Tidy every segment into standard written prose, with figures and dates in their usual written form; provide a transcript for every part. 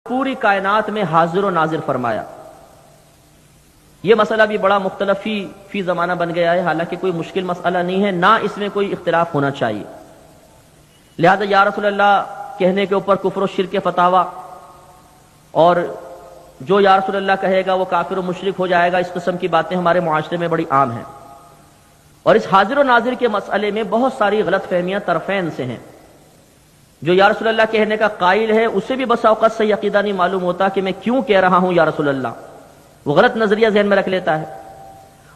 پوری کائنات میں حاضر و ناظر فرمایا. یہ مسئلہ بھی بڑا مختلف فی زمانہ بن گیا ہے، حالانکہ کوئی مشکل مسئلہ نہیں ہے، نہ اس میں کوئی اختلاف ہونا چاہیے. لہذا یا رسول اللہ کہنے کے اوپر کفر و شرک کے فتاوی، اور جو یا رسول اللہ کہے گا وہ کافر و مشرک ہو جائے گا، اس قسم کی باتیں ہمارے معاشرے میں بڑی عام ہیں. اور اس حاضر و ناظر کے مسئلے میں بہت ساری غلط فہمیاں طرفین سے ہیں. جو یا رسول اللہ کہنے کا قائل ہے اسے بھی بسا اوقات صحیح عقیدہ نہیں معلوم ہوتا کہ میں کیوں کہہ رہا ہوں یا رسول اللہ، وہ غلط نظریہ ذہن میں رکھ لیتا ہے.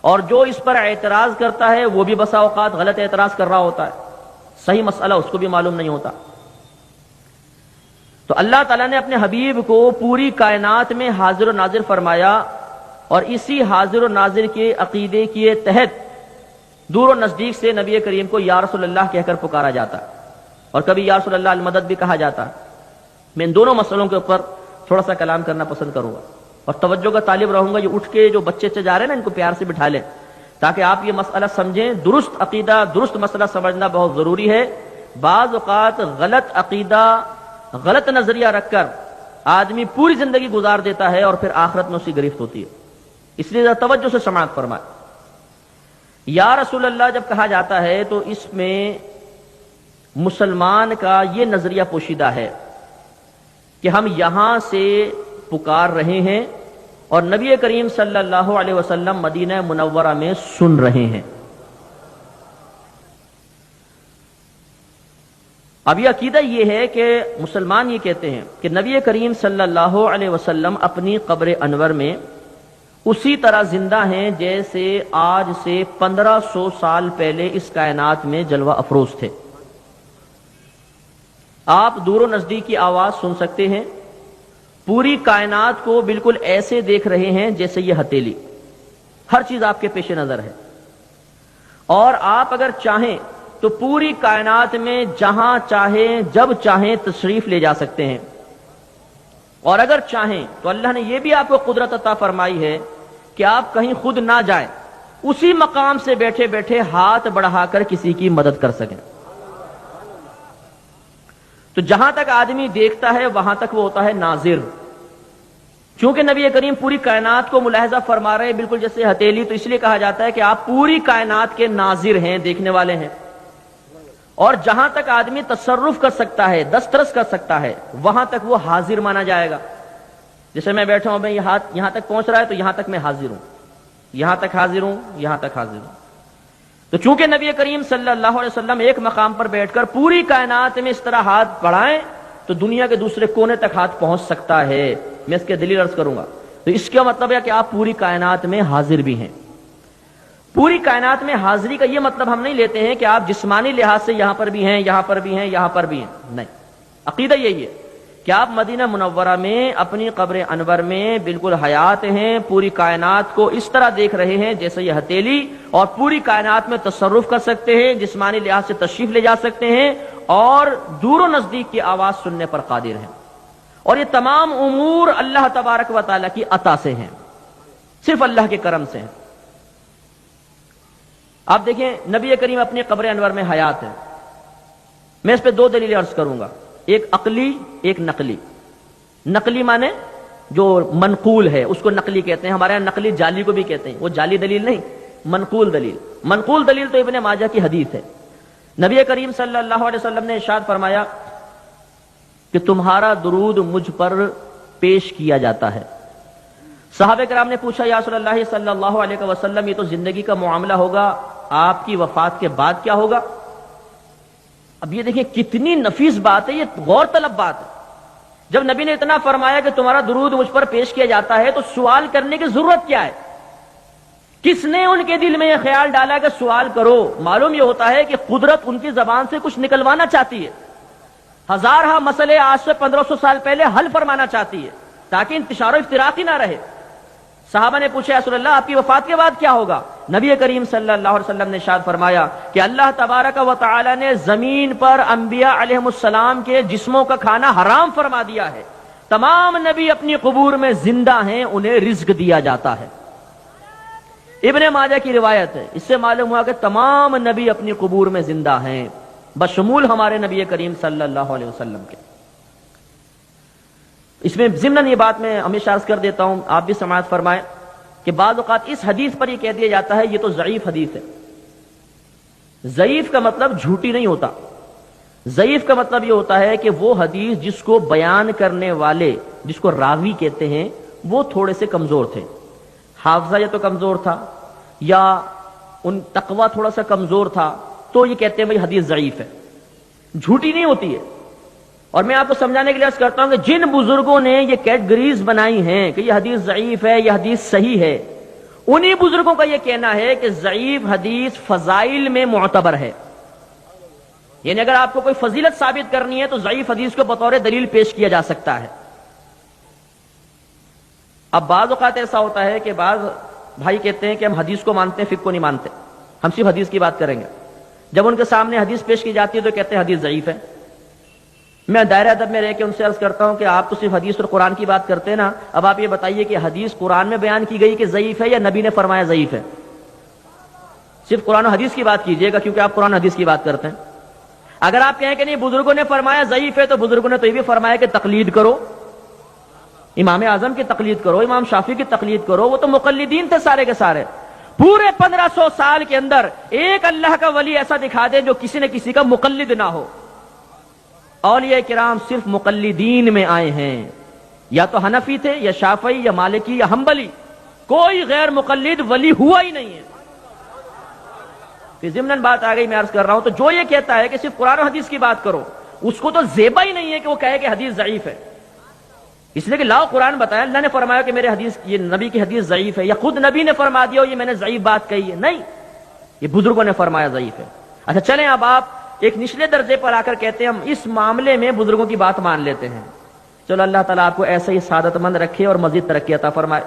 اور جو اس پر اعتراض کرتا ہے وہ بھی بسا اوقات غلط اعتراض کر رہا ہوتا ہے، صحیح مسئلہ اس کو بھی معلوم نہیں ہوتا. تو اللہ تعالیٰ نے اپنے حبیب کو پوری کائنات میں حاضر و ناظر فرمایا، اور اسی حاضر و ناظر کے عقیدے کے تحت دور و نزدیک سے نبی کریم کو یا رسول اللہ کہہ کر پکارا جاتا ہے، اور کبھی یا رسول اللہ المدد بھی کہا جاتا ہے. میں ان دونوں مسئلوں کے اوپر تھوڑا سا کلام کرنا پسند کروں گا، اور توجہ کا طالب رہوں گا. یہ اٹھ کے جو بچے جا رہے ہیں نا، ان کو پیار سے بٹھا لیں تاکہ آپ یہ مسئلہ سمجھیں. درست عقیدہ، درست مسئلہ سمجھنا بہت ضروری ہے. بعض اوقات غلط عقیدہ، غلط نظریہ رکھ کر آدمی پوری زندگی گزار دیتا ہے اور پھر آخرت میں اسی گرفت ہوتی ہے. اس لیے ذرا توجہ سے سماعت فرمائے. یا رسول اللہ جب کہا جاتا ہے تو اس میں مسلمان کا یہ نظریہ پوشیدہ ہے کہ ہم یہاں سے پکار رہے ہیں اور نبی کریم صلی اللہ علیہ وسلم مدینہ منورہ میں سن رہے ہیں. اب یہ عقیدہ یہ ہے کہ مسلمان یہ کہتے ہیں کہ نبی کریم صلی اللہ علیہ وسلم اپنی قبر انور میں اسی طرح زندہ ہیں جیسے آج سے 1500 سال پہلے اس کائنات میں جلوہ افروز تھے. آپ دور و نزدیک کی آواز سن سکتے ہیں، پوری کائنات کو بالکل ایسے دیکھ رہے ہیں جیسے یہ ہتھیلی، ہر چیز آپ کے پیش نظر ہے. اور آپ اگر چاہیں تو پوری کائنات میں جہاں چاہیں جب چاہیں تشریف لے جا سکتے ہیں، اور اگر چاہیں تو اللہ نے یہ بھی آپ کو قدرت عطا فرمائی ہے کہ آپ کہیں خود نہ جائیں، اسی مقام سے بیٹھے بیٹھے ہاتھ بڑھا کر کسی کی مدد کر سکیں. تو جہاں تک آدمی دیکھتا ہے وہاں تک وہ ہوتا ہے ناظر. چونکہ نبی کریم پوری کائنات کو ملاحظہ فرما رہے ہیں بالکل جیسے ہتھیلی، تو اس لیے کہا جاتا ہے کہ آپ پوری کائنات کے ناظر ہیں، دیکھنے والے ہیں. اور جہاں تک آدمی تصرف کر سکتا ہے، دسترس کر سکتا ہے، وہاں تک وہ حاضر مانا جائے گا. جیسے میں بیٹھا ہوں، میں یہ ہاتھ یہاں تک پہنچ رہا ہے تو یہاں تک میں حاضر ہوں، یہاں تک حاضر ہوں، یہاں تک حاضر ہوں. تو چونکہ نبی کریم صلی اللہ علیہ وسلم ایک مقام پر بیٹھ کر پوری کائنات میں اس طرح ہاتھ بڑھائیں تو دنیا کے دوسرے کونے تک ہاتھ پہنچ سکتا ہے. میں اس کے دلیل عرض کروں گا. تو اس کا مطلب ہے کہ آپ پوری کائنات میں حاضر بھی ہیں. پوری کائنات میں حاضری کا یہ مطلب ہم نہیں لیتے ہیں کہ آپ جسمانی لحاظ سے یہاں پر بھی ہیں، یہاں پر بھی ہیں، یہاں پر بھی ہیں. نہیں، عقیدہ یہی ہے کہ آپ مدینہ منورہ میں اپنی قبر انور میں بالکل حیات ہیں، پوری کائنات کو اس طرح دیکھ رہے ہیں جیسے یہ ہتھیلی، اور پوری کائنات میں تصرف کر سکتے ہیں، جسمانی لحاظ سے تشریف لے جا سکتے ہیں، اور دور و نزدیک کی آواز سننے پر قادر ہیں. اور یہ تمام امور اللہ تبارک و تعالیٰ کی عطا سے ہیں، صرف اللہ کے کرم سے ہیں. آپ دیکھیں نبی کریم اپنی قبر انور میں حیات ہے. میں اس پہ دو دلیلیں عرض کروں گا، ایک عقلی، ایک نقلی. نقلی مانے جو منقول ہے اس کو نقلی کہتے ہیں. ہمارے یہاں نقلی جعلی کو بھی کہتے ہیں، وہ جعلی دلیل نہیں، منقول دلیل. منقول دلیل تو ابن ماجہ کی حدیث ہے. نبی کریم صلی اللہ علیہ وسلم نے ارشاد فرمایا کہ تمہارا درود مجھ پر پیش کیا جاتا ہے. صحابہ کرام نے پوچھا یا رسول اللہ صلی اللہ علیہ وسلم یہ تو زندگی کا معاملہ ہوگا، آپ کی وفات کے بعد کیا ہوگا؟ اب یہ دیکھیں کتنی نفیس بات ہے، یہ غور طلب بات ہے. جب نبی نے اتنا فرمایا کہ تمہارا درود مجھ پر پیش کیا جاتا ہے تو سوال کرنے کی ضرورت کیا ہے؟ کس نے ان کے دل میں یہ خیال ڈالا کہ سوال کرو؟ معلوم یہ ہوتا ہے کہ قدرت ان کی زبان سے کچھ نکلوانا چاہتی ہے، ہزارہ مسئلے آج سے 1500 سال پہلے حل فرمانا چاہتی ہے تاکہ انتشار و افتراقی نہ رہے. صحابہ نے پوچھا یا رسول اللہ آپ کی وفات کے بعد کیا ہوگا؟ نبی کریم صلی اللہ علیہ وسلم نے ارشاد فرمایا کہ اللہ تبارک و تعالی نے زمین پر انبیاء علیہم السلام کے جسموں کا کھانا حرام فرما دیا ہے. تمام نبی اپنی قبور میں زندہ ہیں، انہیں رزق دیا جاتا ہے. ابن ماجہ کی روایت ہے. اس سے معلوم ہوا کہ تمام نبی اپنی قبور میں زندہ ہیں، بشمول ہمارے نبی کریم صلی اللہ علیہ وسلم کے. اس میں ضمن یہ بات میں ہمیشہ عرض کر دیتا ہوں، آپ بھی سماعت فرمائیں کہ بعض اوقات اس حدیث پر یہ کہہ دیا جاتا ہے یہ تو ضعیف حدیث ہے۔ ضعیف کا مطلب جھوٹی نہیں ہوتا، ضعیف کا مطلب یہ ہوتا ہے کہ وہ حدیث جس کو بیان کرنے والے، جس کو راوی کہتے ہیں، وہ تھوڑے سے کمزور تھے، حافظہ یا تو کمزور تھا یا ان تقوی تھوڑا سا کمزور تھا، تو یہ کہتے ہیں بھائی حدیث ضعیف ہے، جھوٹی نہیں ہوتی ہے۔ اور میں آپ کو سمجھانے کے لیے عرض کرتا ہوں کہ جن بزرگوں نے یہ کیٹگریز بنائی ہیں کہ یہ حدیث ضعیف ہے، یہ حدیث صحیح ہے، انہی بزرگوں کا یہ کہنا ہے کہ ضعیف حدیث فضائل میں معتبر ہے، یعنی اگر آپ کو کوئی فضیلت ثابت کرنی ہے تو ضعیف حدیث کو بطور دلیل پیش کیا جا سکتا ہے۔ اب بعض اوقات ایسا ہوتا ہے کہ بعض بھائی کہتے ہیں کہ ہم حدیث کو مانتے ہیں، فقہ کو نہیں مانتے، ہم صرف حدیث کی بات کریں گے۔ جب ان کے سامنے حدیث پیش کی جاتی ہے تو کہتے ہیں حدیث ضعیف ہے۔ میں دائرہ ادب میں رہ کے ان سے عرض کرتا ہوں کہ آپ تو صرف حدیث اور قرآن کی بات کرتے ہیں نا، اب آپ یہ بتائیے کہ حدیث قرآن میں بیان کی گئی کہ ضعیف ہے یا نبی نے فرمایا ضعیف ہے؟ صرف قرآن و حدیث کی بات کیجئے گا کیونکہ آپ قرآن و حدیث کی بات کرتے ہیں۔ اگر آپ کہیں کہ نہیں بزرگوں نے فرمایا ضعیف ہے تو بزرگوں نے تو یہ بھی فرمایا کہ تقلید کرو، امام اعظم کی تقلید کرو، امام شافعی کی تقلید کرو، وہ تو مقلدین تھے سارے کے سارے۔ پورے 1500 سال کے اندر ایک اللہ کا ولی ایسا دکھا دے جو کسی نے کسی کا مقلد نہ ہو۔ اولیاء کرام صرف مقلدین میں آئے ہیں، یا تو حنفی تھے یا شافعی یا مالکی یا حنبلی، کوئی غیر مقلد ولی ہوا ہی نہیں ہے۔ پھر ضمناً بات آ گئی، میں عرض کر رہا ہوں، تو جو یہ کہتا ہے کہ صرف قرآن و حدیث کی بات کرو، اس کو تو زیبا ہی نہیں ہے کہ وہ کہے کہ حدیث ضعیف ہے، اس لیے کہ لاؤ قرآن بتایا، اللہ نے فرمایا کہ میرے حدیث، یہ نبی کی حدیث ضعیف ہے، یا خود نبی نے فرما دیا یہ میں نے ضعیف بات کہی ہے، نہیں، یہ بزرگوں نے فرمایا ضعیف ہے۔ اچھا چلیں اب آپ ایک نچلے درجے پر آ کر کہتے ہیں ہم اس معاملے میں بزرگوں کی بات مان لیتے ہیں۔ چلو اللہ تعالیٰ آپ کو ایسے ہی سعادت مند رکھے اور مزید ترقی عطا فرمائے۔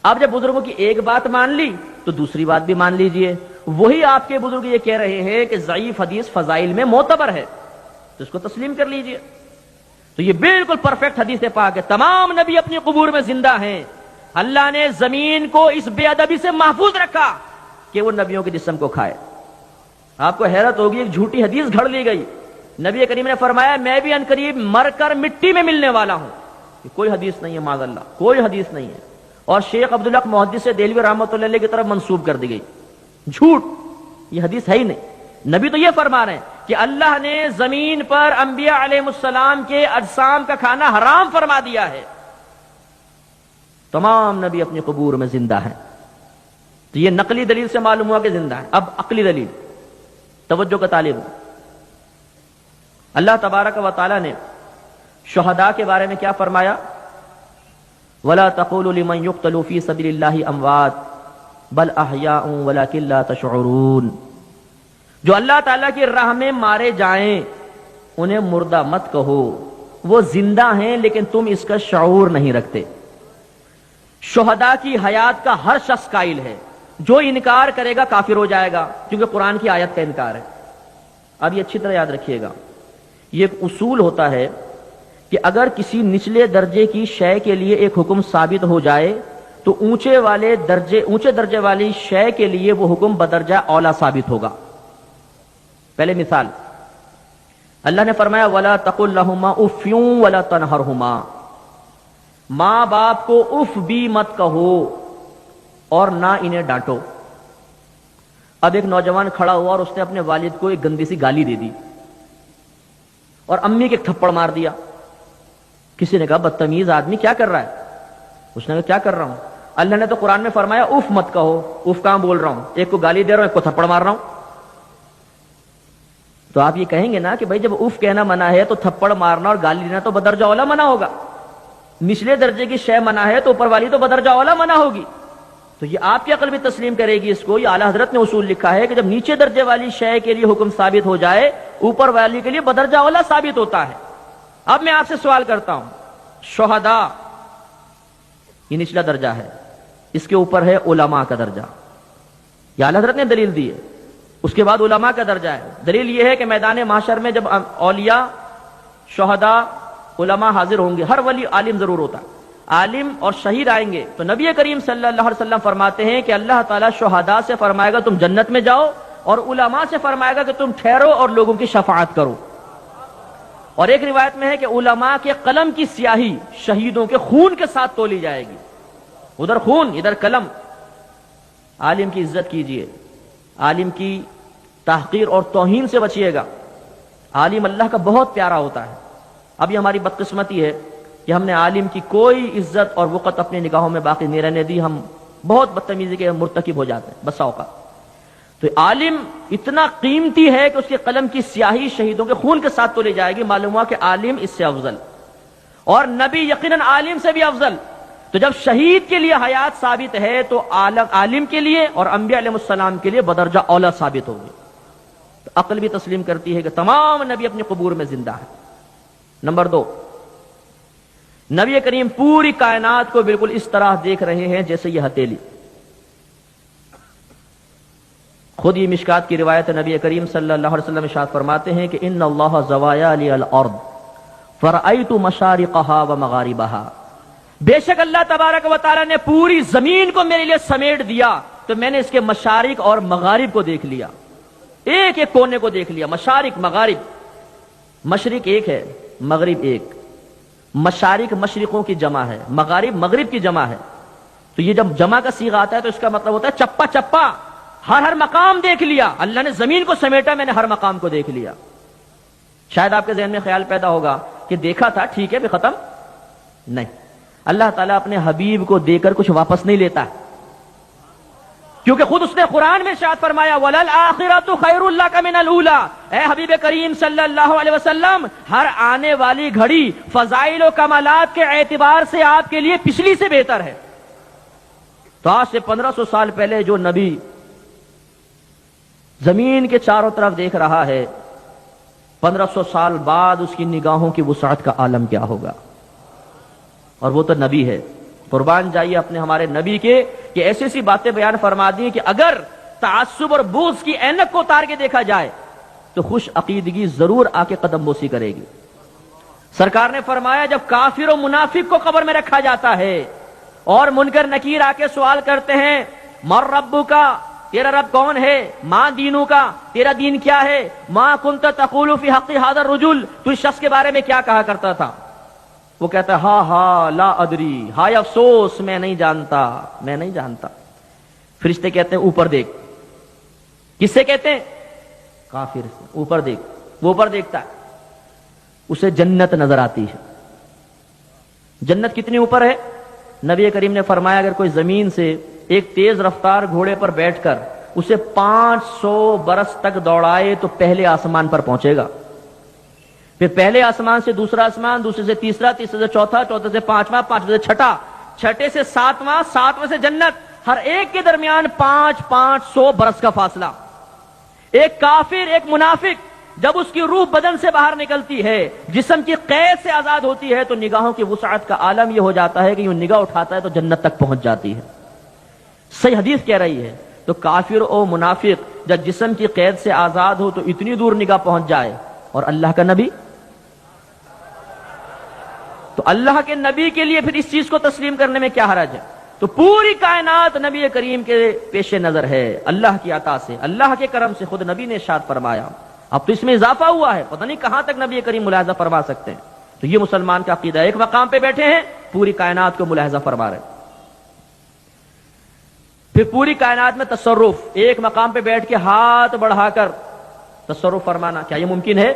آپ جب بزرگوں کی ایک بات مان لی تو دوسری بات بھی مان لیجئے۔ وہی آپ کے بزرگ یہ کہہ رہے ہیں کہ ضعیف حدیث فضائل میں معتبر ہے، تو اس کو تسلیم کر لیجئے۔ تو یہ بالکل پرفیکٹ حدیث پاک ہے، تمام نبی اپنی قبور میں زندہ ہیں، اللہ نے زمین کو اس بے ادبی سے محفوظ رکھا کہ وہ نبیوں کے جسم کو کھائے۔ آپ کو حیرت ہوگی، ایک جھوٹی حدیث گھڑ لی گئی، نبی کریم نے فرمایا میں بھی عنقریب مر کر مٹی میں ملنے والا ہوں، یہ کوئی حدیث نہیں ہے، معاذ اللہ کوئی حدیث نہیں ہے، اور شیخ عبدالحق محدث دہلوی رحمۃ اللہ علیہ کی طرف منسوب کر دی گئی، جھوٹ، یہ حدیث ہے ہی نہیں۔ نبی تو یہ فرما رہے ہیں کہ اللہ نے زمین پر انبیاء علیہ السلام کے اجسام کا کھانا حرام فرما دیا ہے، تمام نبی اپنی قبور میں زندہ ہیں۔ تو یہ نقلی دلیل سے معلوم ہوا کہ زندہ ہے۔ اب عقلی دلیل، توجہ کا طالب ہوں، اللہ تبارک و تعالی نے شہداء کے بارے میں کیا فرمایا؟ وَلَا تَقُولُوا لِمَنْ يُقْتَلُ فِي سَبِيلِ اللَّهِ أَمْوَاتٌ بَلْ أَحْيَاءٌ وَلَكِنْ لَا تَشْعُرُونَ، جو اللہ تعالیٰ کی راہ میں مارے جائیں انہیں مردہ مت کہو، وہ زندہ ہیں لیکن تم اس کا شعور نہیں رکھتے۔ شہداء کی حیات کا ہر شخص قائل ہے، جو انکار کرے گا کافر ہو جائے گا، کیونکہ قرآن کی آیت کا انکار ہے۔ اب یہ اچھی طرح یاد رکھیے گا، یہ ایک اصول ہوتا ہے کہ اگر کسی نچلے درجے کی شے کے لیے ایک حکم ثابت ہو جائے تو اونچے درجے والی شے کے لیے وہ حکم بدرجہ اولا ثابت ہوگا۔ پہلے مثال، اللہ نے فرمایا وَلَا تَقُلْ لَهُمَا أُفٍّ وَلَا تَنْهَرْهُمَا، ماں باپ کو اف بھی مت کہو اور نہ انہیں ڈانٹو۔ اب ایک نوجوان کھڑا ہوا اور اس نے اپنے والد کو ایک گندی سی گالی دے دی اور امی کے ایک تھپڑ مار دیا۔ کسی نے کہا بدتمیز آدمی کیا کر رہا ہے؟ اس نے کہا کیا کر رہا ہوں؟ اللہ نے تو قرآن میں فرمایا اف مت کہو، اف کہاں بول رہا ہوں، ایک کو گالی دے رہا ہوں ایک کو تھپڑ مار رہا ہوں۔ تو آپ یہ کہیں گے نا کہ بھائی جب اف کہنا منع ہے تو تھپڑ مارنا اور گالی دینا تو بدرجہ اولا منع ہوگا، نچلے درجے کی شے منع ہے تو اوپر والی تو بدرجہ اولا منع ہوگی۔ تو یہ آپ کی عقل بھی تسلیم کرے گی اس کو، یہ اعلیٰ حضرت نے اصول لکھا ہے کہ جب نیچے درجے والی شے کے لیے حکم ثابت ہو جائے اوپر والی کے لیے بدرجہ اولا ثابت ہوتا ہے۔ اب میں آپ سے سوال کرتا ہوں، شہداء یہ نچلا درجہ ہے، اس کے اوپر ہے علماء کا درجہ، یہ اعلیٰ حضرت نے دلیل دی ہے، اس کے بعد علماء کا درجہ ہے۔ دلیل یہ ہے کہ میدان محشر میں جب اولیاء، شہداء، علماء حاضر ہوں گے، ہر ولی عالم ضرور ہوتا ہے، عالم اور شہید آئیں گے، تو نبی کریم صلی اللہ علیہ وسلم فرماتے ہیں کہ اللہ تعالیٰ شہداء سے فرمائے گا تم جنت میں جاؤ، اور علماء سے فرمائے گا کہ تم ٹھہرو اور لوگوں کی شفاعت کرو۔ اور ایک روایت میں ہے کہ علماء کے قلم کی سیاہی شہیدوں کے خون کے ساتھ تولی جائے گی. ادھر خون ادھر قلم. عالم کی عزت کیجئے, عالم کی تحقیر اور توہین سے بچیے گا. عالم اللہ کا بہت پیارا ہوتا ہے. اب یہ ہماری بدقسمتی ہے کہ ہم نے عالم کی کوئی عزت اور وقت اپنی نگاہوں میں باقی نہیں رہنے دی. ہم بہت بدتمیزی کے مرتکب ہو جاتے ہیں بسا اوقات. تو عالم اتنا قیمتی ہے کہ اس کے قلم کی سیاہی شہیدوں کے خون کے ساتھ تولی جائے گی. معلوم ہوا کہ عالم اس سے افضل, اور نبی یقیناً عالم سے بھی افضل. تو جب شہید کے لیے حیات ثابت ہے تو عالم کے لیے اور انبیاء علیہ السلام کے لیے بدرجہ اولا ثابت ہوگی. تو عقل بھی تسلیم کرتی ہے کہ تمام نبی اپنے قبور میں زندہ ہے. نمبر 2, نبی کریم پوری کائنات کو بالکل اس طرح دیکھ رہے ہیں جیسے یہ ہتھیلی. خود یہ مشکات کی روایت نبی کریم صلی اللہ علیہ وسلم ارشاد فرماتے ہیں کہ ان اللہ زوایا لی الارض فرأیت مشارقها ومغاربها. بے شک اللہ تبارک و تعالی نے پوری زمین کو میرے لیے سمیٹ دیا تو میں نے اس کے مشارق اور مغارب کو دیکھ لیا, ایک ایک کونے کو دیکھ لیا. مشارق مغارب, مشرق ایک ہے مغرب ایک. مشارق مشرقوں کی جمع ہے, مغارب مغرب کی جمع ہے. تو یہ جب جمع کا صیغہ آتا ہے تو اس کا مطلب ہوتا ہے چپا چپا, ہر مقام دیکھ لیا. اللہ نے زمین کو سمیٹا, میں نے ہر مقام کو دیکھ لیا. شاید آپ کے ذہن میں خیال پیدا ہوگا کہ دیکھا تھا ٹھیک ہے بھی ختم نہیں. اللہ تعالیٰ اپنے حبیب کو دے کر کچھ واپس نہیں لیتا, کیونکہ خود اس نے قرآن میں ارشاد فرمایا وَلَلْآخِرَةُ خَيْرٌ لَكَ مِنَ الْأُولَىٰ. اے حبیب کریم صلی اللہ علیہ وسلم, ہر آنے والی گھڑی فضائل و کمالات کے اعتبار سے آپ کے لیے پچھلی سے بہتر ہے. تو آج سے 1500 سال پہلے جو نبی زمین کے چاروں طرف دیکھ رہا ہے, 1500 سال بعد اس کی نگاہوں کی وسعت کا عالم کیا ہوگا. اور وہ تو نبی ہے. قربان جائیے اپنے ہمارے نبی کے کہ ایسی ایسی باتیں بیان فرما دی کہ اگر تعصب اور بغض کی اینک کو اتار کے دیکھا جائے تو خوش عقیدگی ضرور آ کے قدم بوسی کرے گی. سرکار نے فرمایا جب کافر و منافق کو قبر میں رکھا جاتا ہے اور منکر نکیر آ کے سوال کرتے ہیں مر ربک, تیرا رب کون ہے, ماں دینوں کا, تیرا دین کیا ہے, ماں کنت تقول فی حق ھذا الرجل, تو اس شخص کے بارے میں کیا کہا کرتا تھا, وہ کہتا ہے ہاں ہاں لا ادری, ہائے افسوس میں نہیں جانتا, میں نہیں جانتا. فرشتے کہتے ہیں اوپر دیکھ. کس سے کہتے ہیں, کافر سے. اوپر دیکھ. وہ اوپر دیکھتا ہے, اسے جنت نظر آتی ہے. جنت کتنی اوپر ہے؟ نبی کریم نے فرمایا اگر کوئی زمین سے ایک تیز رفتار گھوڑے پر بیٹھ کر اسے 500 برس تک دوڑائے تو پہلے آسمان پر پہنچے گا. پھر پہلے آسمان سے دوسرا آسمان, دوسرے سے تیسرا, تیسرے سے چوتھا, چوتھے سے پانچواں, پانچویں سے چھٹا, چھٹے سے ساتواں, ساتویں سے جنت. ہر ایک کے درمیان 500 برس کا فاصلہ. ایک کافر, ایک منافق جب اس کی روح بدن سے باہر نکلتی ہے, جسم کی قید سے آزاد ہوتی ہے, تو نگاہوں کی وسعت کا عالم یہ ہو جاتا ہے کہ یوں نگاہ اٹھاتا ہے تو جنت تک پہنچ جاتی ہے. صحیح حدیث کہہ رہی ہے. تو کافر و منافق جب جسم کی قید سے آزاد ہو تو اتنی دور نگاہ پہنچ جائے, اور اللہ کا نبی, تو اللہ کے نبی کے لیے پھر اس چیز کو تسلیم کرنے میں کیا حرج ہے. تو پوری کائنات نبی کریم کے پیش نظر ہے اللہ کی عطا سے, اللہ کے کرم سے. خود نبی نے ارشاد فرمایا. اب تو اس میں اضافہ ہوا ہے, پتہ نہیں کہاں تک نبی کریم ملاحظہ فرما سکتے ہیں. تو یہ مسلمان کا عقیدہ ہے. ایک مقام پہ بیٹھے ہیں, پوری کائنات کو ملاحظہ فرما رہے ہیں. پھر پوری کائنات میں تصرف, ایک مقام پہ بیٹھ کے ہاتھ بڑھا کر تصرف فرمانا, کیا یہ ممکن ہے؟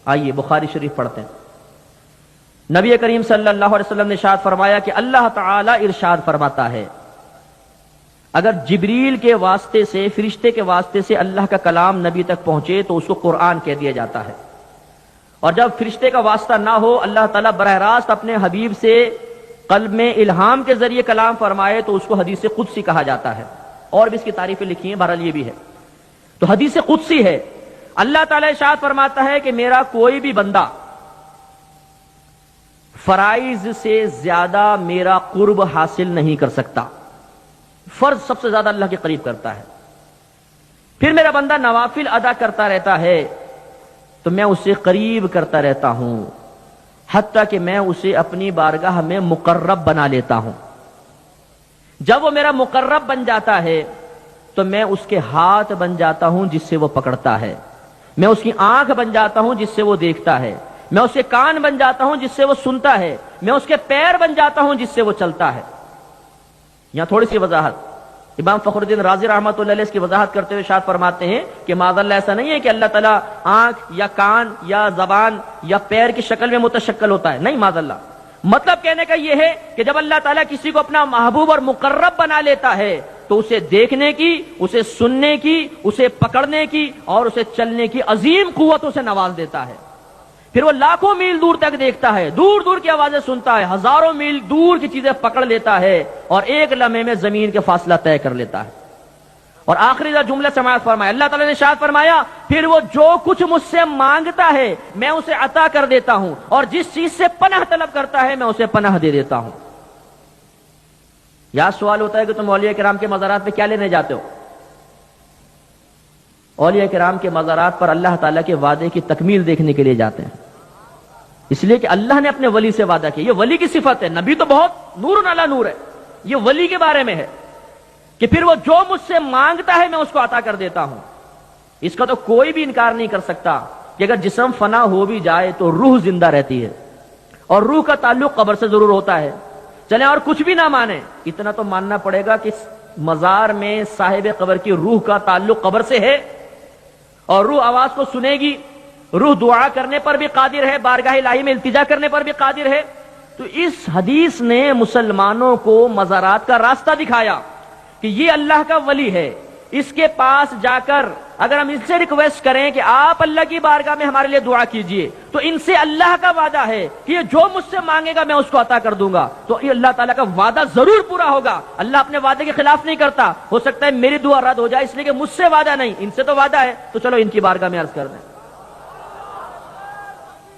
آئیے بخاری شریف پڑھتے ہیں. نبی کریم صلی اللہ علیہ وسلم نے ارشاد فرمایا کہ اللہ تعالی ارشاد فرماتا ہے اگر جبریل کے واسطے سے, فرشتے کے واسطے سے اللہ کا کلام نبی تک پہنچے تو اس کو قرآن کہہ دیا جاتا ہے, اور جب فرشتے کا واسطہ نہ ہو, اللہ تعالیٰ براہ راست اپنے حبیب سے قلب میں الہام کے ذریعے کلام فرمائے تو اس کو حدیث قدسی کہا جاتا ہے. اور بھی اس کی تعریفیں لکھی ہیں, بہرحال یہ بھی ہے. تو حدیث قدسی ہے, اللہ تعالیٰ ارشاد فرماتا ہے کہ میرا کوئی بھی بندہ فرائض سے زیادہ میرا قرب حاصل نہیں کر سکتا. فرض سب سے زیادہ اللہ کے قریب کرتا ہے. پھر میرا بندہ نوافل ادا کرتا رہتا ہے تو میں اسے قریب کرتا رہتا ہوں, حتیٰ کہ میں اسے اپنی بارگاہ میں مقرب بنا لیتا ہوں. جب وہ میرا مقرب بن جاتا ہے تو میں اس کے ہاتھ بن جاتا ہوں جس سے وہ پکڑتا ہے, میں اس کی آنکھ بن جاتا ہوں جس سے وہ دیکھتا ہے, میں اس کے کان بن جاتا ہوں جس سے وہ سنتا ہے، میں اس کے پیر بن جاتا ہوں جس سے وہ چلتا ہے۔ یہاں تھوڑی سی وضاحت، امام فخر الدین رازی رحمۃ اللہ علیہ اس کی وضاحت کرتے ہوئے ارشاد فرماتے ہیں کہ معاذ اللہ ایسا نہیں ہے کہ اللہ تعالیٰ آنکھ یا کان یا زبان یا پیر کی شکل میں متشکل ہوتا ہے، نہیں، معاذ اللہ۔ مطلب کہنے کا یہ ہے کہ جب اللہ تعالیٰ کسی کو اپنا محبوب اور مقرب بنا لیتا ہے تو اسے دیکھنے کی، اسے سننے کی، اسے پکڑنے کی اور اسے چلنے کی عظیم قوتوں سے نواز دیتا ہے۔ پھر وہ لاکھوں میل دور تک دیکھتا ہے، دور دور کی آوازیں سنتا ہے، ہزاروں میل دور کی چیزیں پکڑ لیتا ہے اور ایک لمحے میں زمین کے فاصلہ طے کر لیتا ہے۔ اور آخری جملہ سماعت فرمایا، اللہ تعالیٰ نے ارشاد فرمایا پھر وہ جو کچھ مجھ سے مانگتا ہے میں اسے عطا کر دیتا ہوں، اور جس چیز سے پناہ طلب کرتا ہے میں اسے پناہ دے دیتا ہوں۔ یہاں سوال ہوتا ہے کہ تم اولیاء کرام کے مزارات پہ کیا لینے جاتے ہو؟ اولیاء کرام کے مزارات پر اللہ تعالیٰ کے وعدے کی تکمیل دیکھنے کے لیے جاتے ہیں، اس لیے کہ اللہ نے اپنے ولی سے وعدہ کیا۔ یہ ولی کی صفت ہے، نبی تو بہت نور علی نور ہے، یہ ولی کے بارے میں ہے کہ پھر وہ جو مجھ سے مانگتا ہے میں اس کو عطا کر دیتا ہوں۔ اس کا تو کوئی بھی انکار نہیں کر سکتا کہ اگر جسم فنا ہو بھی جائے تو روح زندہ رہتی ہے، اور روح کا تعلق قبر سے ضرور ہوتا ہے۔ چلیں اور کچھ بھی نہ مانے، اتنا تو ماننا پڑے گا کہ مزار میں صاحب قبر کی روح کا تعلق قبر سے ہے، اور روح آواز کو سنے گی، روح دعا کرنے پر بھی قادر ہے، بارگاہ الہی میں التجا کرنے پر بھی قادر ہے۔ تو اس حدیث نے مسلمانوں کو مزارات کا راستہ دکھایا کہ یہ اللہ کا ولی ہے، اس کے پاس جا کر اگر ہم ان سے ریکویسٹ کریں کہ آپ اللہ کی بارگاہ میں ہمارے لیے دعا کیجئے، تو ان سے اللہ کا وعدہ ہے کہ یہ جو مجھ سے مانگے گا میں اس کو عطا کر دوں گا، تو یہ اللہ تعالیٰ کا وعدہ ضرور پورا ہوگا۔ اللہ اپنے وعدے کے خلاف نہیں کرتا، ہو سکتا ہے میری دعا رد ہو جائے اس لیے کہ مجھ سے وعدہ نہیں، ان سے تو وعدہ ہے، تو چلو ان کی بارگاہ میں عرض کر دیں۔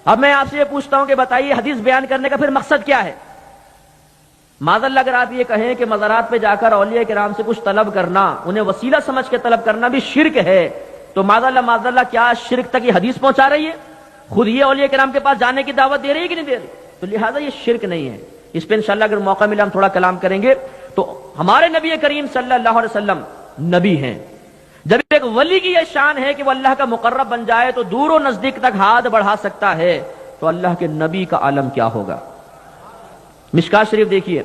اب میں آپ سے یہ پوچھتا ہوں کہ بتائیے حدیث بیان کرنے کا پھر مقصد کیا ہے؟ معاذ اللہ اگر آپ یہ کہیں کہ مزارات پہ جا کر اولیاء کرام سے کچھ طلب کرنا، انہیں وسیلہ سمجھ کے طلب کرنا بھی شرک ہے، تو معاذ اللہ کیا شرک تک یہ حدیث پہنچا رہی ہے؟ خود یہ اولیاء کرام کے پاس جانے کی دعوت دے رہی ہے کہ نہیں دے رہی؟ تو لہٰذا یہ شرک نہیں ہے۔ اس پہ انشاءاللہ اگر موقع ملا ہم تھوڑا کلام کریں گے۔ تو ہمارے نبی کریم صلی اللہ علیہ وسلم نبی ہیں، جب ایک ولی کی یہ شان ہے کہ وہ اللہ کا مقرب بن جائے تو دور و نزدیک تک ہاتھ بڑھا سکتا ہے، تو اللہ کے نبی کا عالم کیا ہوگا؟ مشکات شریف دیکھیے،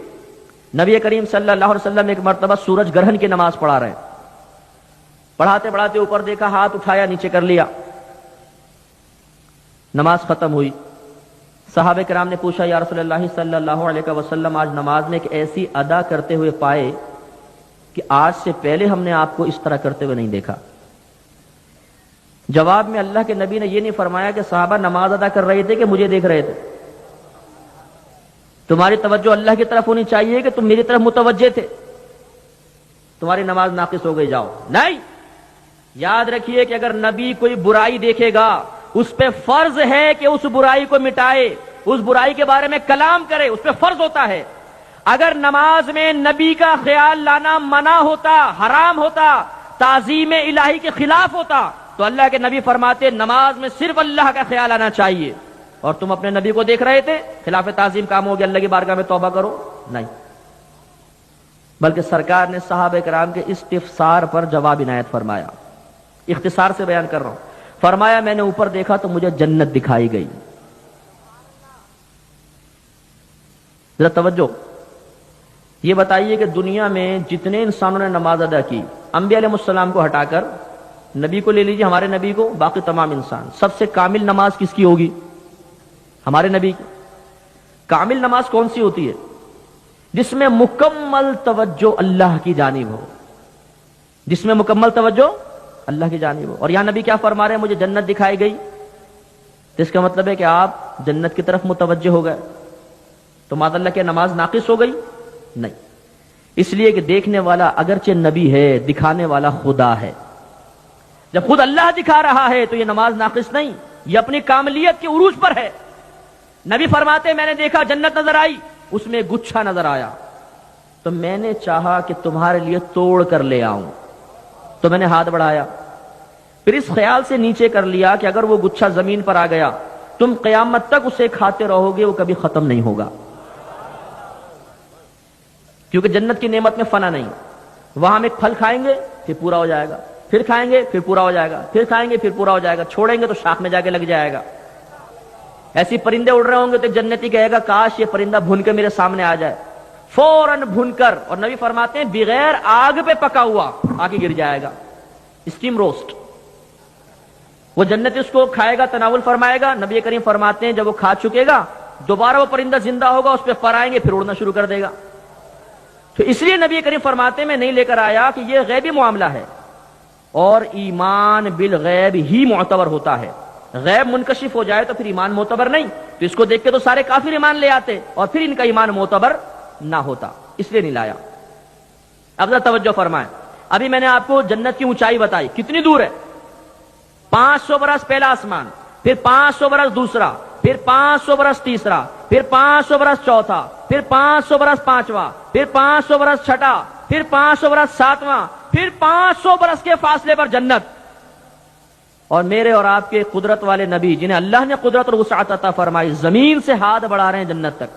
نبی کریم صلی اللہ علیہ وسلم ایک مرتبہ سورج گرہن کی نماز پڑھا رہے، پڑھاتے پڑھاتے اوپر دیکھا، ہاتھ اٹھایا، نیچے کر لیا، نماز ختم ہوئی۔ صحابہ کرام نے پوچھا یا رسول اللہ صلی اللہ علیہ وسلم آج نماز میں ایک ایسی ادا کرتے ہوئے پائے کہ آج سے پہلے ہم نے آپ کو اس طرح کرتے ہوئے نہیں دیکھا۔ جواب میں اللہ کے نبی نے یہ نہیں فرمایا کہ صحابہ نماز ادا کر رہے تھے کہ مجھے دیکھ رہے تھے، تمہاری توجہ اللہ کی طرف ہونی چاہیے کہ تم میری طرف متوجہ تھے، تمہاری نماز ناقص ہو گئی، جاؤ۔ نہیں، یاد رکھیے کہ اگر نبی کوئی برائی دیکھے گا اس پہ فرض ہے کہ اس برائی کو مٹائے، اس برائی کے بارے میں کلام کرے، اس پہ فرض ہوتا ہے۔ اگر نماز میں نبی کا خیال لانا منع ہوتا، حرام ہوتا، تعظیم الہی کے خلاف ہوتا، تو اللہ کے نبی فرماتے نماز میں صرف اللہ کا خیال آنا چاہیے، اور تم اپنے نبی کو دیکھ رہے تھے، خلاف تعظیم کام ہو گیا، اللہ کی بارگاہ میں توبہ کرو۔ نہیں، بلکہ سرکار نے صحابہ کرام کے استفسار پر جواب عنایت فرمایا۔ اختصار سے بیان کر رہا ہوں، فرمایا میں نے اوپر دیکھا تو مجھے جنت دکھائی گئی۔ ذرا توجہ، یہ بتائیے کہ دنیا میں جتنے انسانوں نے نماز ادا کی، انبیاء علیہ السلام کو ہٹا کر نبی کو لے لیجیے، ہمارے نبی کو، باقی تمام انسان، سب سے کامل نماز کس کی ہوگی؟ ہمارے نبی کی۔ کامل نماز کون سی ہوتی ہے؟ جس میں مکمل توجہ اللہ کی جانب ہو، جس میں مکمل توجہ اللہ کی جانب ہو۔ اور یہاں نبی کیا فرما رہے ہیں؟ مجھے جنت دکھائی گئی، تو اس کا مطلب ہے کہ آپ جنت کی طرف متوجہ ہو گئے، تو معاذ اللہ کی نماز ناقص ہو گئی؟ نہیں، اس لیے کہ دیکھنے والا اگرچہ نبی ہے، دکھانے والا خدا ہے۔ جب خود اللہ دکھا رہا ہے تو یہ نماز ناقص نہیں، یہ اپنی کاملیت کے عروج پر ہے۔ نبی فرماتے میں نے دیکھا جنت نظر آئی، اس میں گچھا نظر آیا، تو میں نے چاہا کہ تمہارے لیے توڑ کر لے آؤں، تو میں نے ہاتھ بڑھایا، پھر اس خیال سے نیچے کر لیا کہ اگر وہ گچھا زمین پر آ گیا تم قیامت تک اسے کھاتے رہو گے، وہ کبھی ختم نہیں ہوگا، کیونکہ جنت کی نعمت میں فنا نہیں۔ وہاں ہم ایک پھل کھائیں گے پھر پورا ہو جائے گا، پھر کھائیں گے پھر پورا ہو جائے گا، پھر کھائیں گے پھر پورا ہو جائے گا، چھوڑیں گے تو شاخ میں جا کے لگ جائے گا۔ ایسی پرندے اڑ رہے ہوں گے تو جنتی کہے گا کاش یہ پرندہ بھون کے میرے سامنے آ جائے، فوراً بھون کر، اور نبی فرماتے ہیں بغیر آگ پہ پکا ہوا آ کے گر جائے گا، اسٹیم روسٹ۔ وہ جنتی اس کو کھائے گا، تناول فرمائے گا۔ نبی کریم فرماتے ہیں جب وہ کھا چکے گا دوبارہ وہ پرندہ زندہ ہوگا، اس پہ پر آئیں گے، پھر اڑنا شروع کر دے گا۔ تو اس لیے نبی کریم فرماتے ہیں میں نہیں لے کر آیا کہ یہ غیبی معاملہ ہے، اور ایمان بالغیب ہی معتبر ہوتا ہے۔ غیب منکشف ہو جائے تو پھر ایمان معتبر نہیں، تو اس کو دیکھ کے تو سارے کافر ایمان لے آتے اور پھر ان کا ایمان معتبر نہ ہوتا، اس لیے نہیں لایا۔ اب ذرا توجہ فرمائیں، ابھی میں نے آپ کو جنت کی اونچائی بتائی، کتنی دور ہے؟ 500 برس پہلا آسمان، پھر 500 برس دوسرا، پھر 500 برس تیسرا، پھر 500 برس چوتھا، پھر 500 برس پانچواں، پھر 500 برس چھٹا، پھر 500 برس ساتواں، پھر 500 برس کے فاصلے پر جنت۔ اور میرے اور آپ کے قدرت والے نبی جنہیں اللہ نے قدرت اور وسعت عطا فرمائی زمین سے ہاتھ بڑھا رہے ہیں جنت تک۔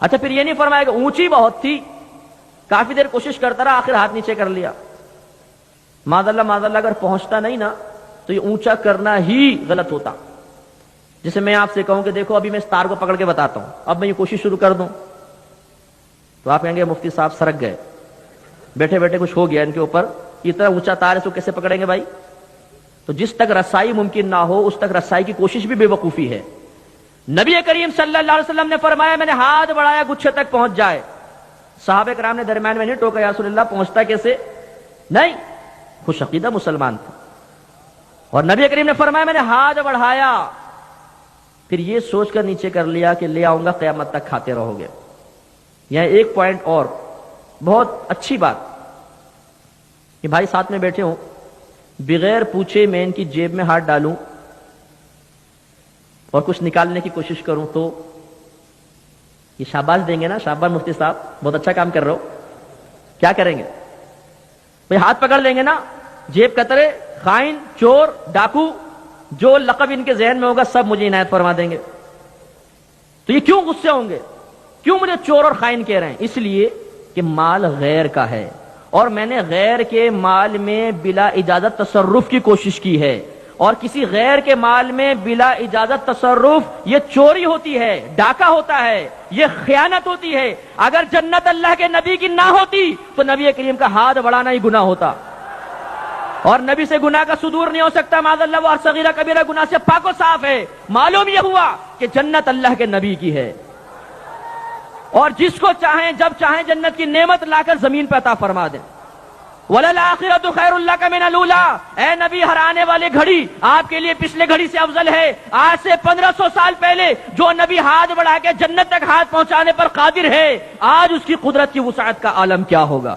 اچھا پھر یہ نہیں فرمایا کہ اونچی بہت تھی، کافی دیر کوشش کرتا رہا، آخر ہاتھ نیچے کر لیا۔ معاذ اللہ اگر پہنچتا نہیں نا تو یہ اونچا کرنا ہی غلط ہوتا۔ جسے میں آپ سے کہوں کہ دیکھو ابھی میں اس تار کو پکڑ کے بتاتا ہوں، اب میں یہ کوشش شروع کر دوں تو آپ کہیں گے مفتی صاحب سرک گئے، بیٹھے بیٹھے کچھ ہو گیا ان کے اوپر، اتنا اونچا تار ہے تو کیسے پکڑیں گے بھائی؟ تو جس تک رسائی ممکن نہ ہو اس تک رسائی کی کوشش بھی بے وقوفی ہے۔ نبی کریم صلی اللہ علیہ وسلم نے فرمایا میں نے ہاتھ بڑھایا گچھے تک پہنچ جائے۔ صحابہ کرام نے درمیان میں نہیں ٹوکا یا رسول اللہ پہنچتا کیسے؟ نہیں، خوش عقیدہ مسلمان تھے۔ اور نبی کریم نے فرمایا میں نے ہاتھ بڑھایا، پھر یہ سوچ کر نیچے کر لیا کہ لے آؤں گا قیامت تک کھاتے رہو گے۔ یہاں ایک پوائنٹ اور بہت اچھی بات کہ بھائی ساتھ میں بیٹھے ہوں، بغیر پوچھے میں ان کی جیب میں ہاتھ ڈالوں اور کچھ نکالنے کی کوشش کروں تو یہ شاباش دیں گے نا؟ شاباش مفتی صاحب بہت اچھا کام کر رہے ہو۔ کیا کریں گے بھائی؟ ہاتھ پکڑ لیں گے نا، جیب کترے، خائن، چور، ڈاکو، جو لقب ان کے ذہن میں ہوگا سب مجھے عنایت فرما دیں گے۔ تو یہ کیوں غصے ہوں گے؟ کیوں مجھے چور اور خائن کہہ رہے ہیں؟ اس لیے کہ مال غیر کا ہے اور میں نے غیر کے مال میں بلا اجازت تصرف کی کوشش کی ہے، اور کسی غیر کے مال میں بلا اجازت تصرف یہ چوری ہوتی ہے، ڈاکہ ہوتا ہے، یہ خیانت ہوتی ہے۔ اگر جنت اللہ کے نبی کی نہ ہوتی تو نبی کریم کا ہاتھ بڑھانا ہی گناہ ہوتا، اور نبی سے گناہ کا صدور نہیں ہو سکتا۔ معاذ اللہ وہ صغیرہ کبیرہ گناہ سے پاک و صاف ہے۔ معلوم یہ ہوا کہ جنت اللہ کے نبی کی ہے، اور جس کو چاہیں جب چاہیں جنت کی نعمت لا کر زمین پہ عطا فرما دیں۔ وَلَلْآخِرَةُ خَيْرٌ لَكَ مِنَ الْأُولَىٰ، اے نبی ہر آنے والے گھڑی آپ کے لیے پچھلے گھڑی سے افضل ہے۔ آج سے 1500 سال پہلے جو نبی ہاتھ بڑھا کے جنت تک ہاتھ پہنچانے پر قادر ہے، آج اس کی قدرت کی وسعت کا عالم کیا ہوگا؟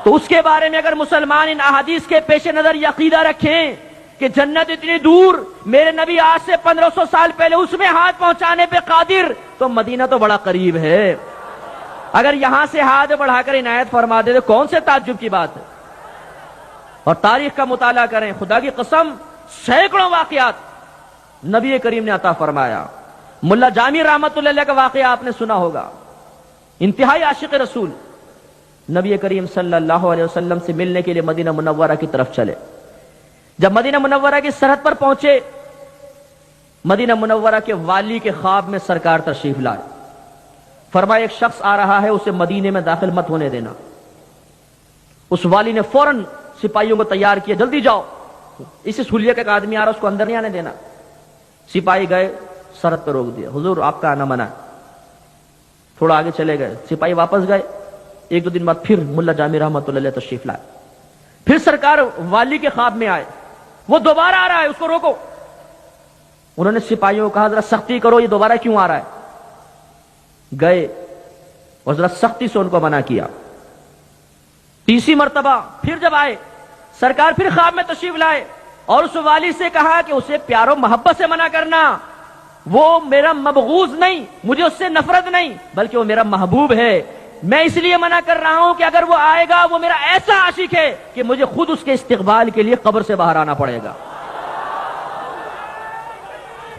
تو اس کے بارے میں اگر مسلمان ان احادیث کے پیش نظر یہ عقیدہ رکھیں کہ جنت اتنی دور، میرے نبی آج سے 1500 سال پہلے اس میں ہاتھ پہنچانے پہ قادر، تو مدینہ تو بڑا قریب ہے۔ اگر یہاں سے ہاتھ بڑھا کر عنایت فرما دے تو کون سے تعجب کی بات ہے؟ اور تاریخ کا مطالعہ کریں، خدا کی قسم سینکڑوں واقعات نبی کریم نے عطا فرمایا۔ ملا جامی رحمت اللہ علیہ کا واقعہ آپ نے سنا ہوگا، انتہائی عاشق رسول، نبی کریم صلی اللہ علیہ وسلم سے ملنے کے لیے مدینہ منورہ کی طرف چلے۔ جب مدینہ منورہ کی سرحد پر پہنچے، مدینہ منورہ کے والی کے خواب میں سرکار تشریف لائے۔ فرمایا ایک شخص آ رہا ہے، اسے مدینے میں داخل مت ہونے دینا۔ اس والی نے فوراً سپاہیوں کو تیار کیا، جلدی جاؤ، اس حلیہ کا ایک آدمی آ رہا ہے، اس کو اندر نہیں آنے دینا۔ سپاہی گئے، سرحد پہ روک دیا، حضور آپ کا آنا منع ہے۔ تھوڑا آگے چلے گئے، سپاہی واپس گئے۔ ایک دو دن بعد پھر ملا جامی رحمت اللہ علیہ تشریف لائے، پھر سرکار والی کے خواب میں آئے، وہ دوبارہ آ رہا ہے، اس کو روکو۔ انہوں نے سپاہیوں کو کہا ذرا سختی کرو، یہ دوبارہ کیوں آ رہا ہے؟ گئے اور ذرا سختی سے ان کو منع کیا۔ تیسری مرتبہ پھر جب آئے، سرکار پھر خواب میں تشریف لائے اور اس والی سے کہا کہ اسے پیار و محبت سے منع کرنا، وہ میرا مبغوض نہیں، مجھے اس سے نفرت نہیں، بلکہ وہ میرا محبوب ہے، میں اس لیے منع کر رہا ہوں کہ اگر وہ آئے گا وہ میرا ایسا عاشق ہے کہ مجھے خود اس کے استقبال کے لیے قبر سے باہر آنا پڑے گا۔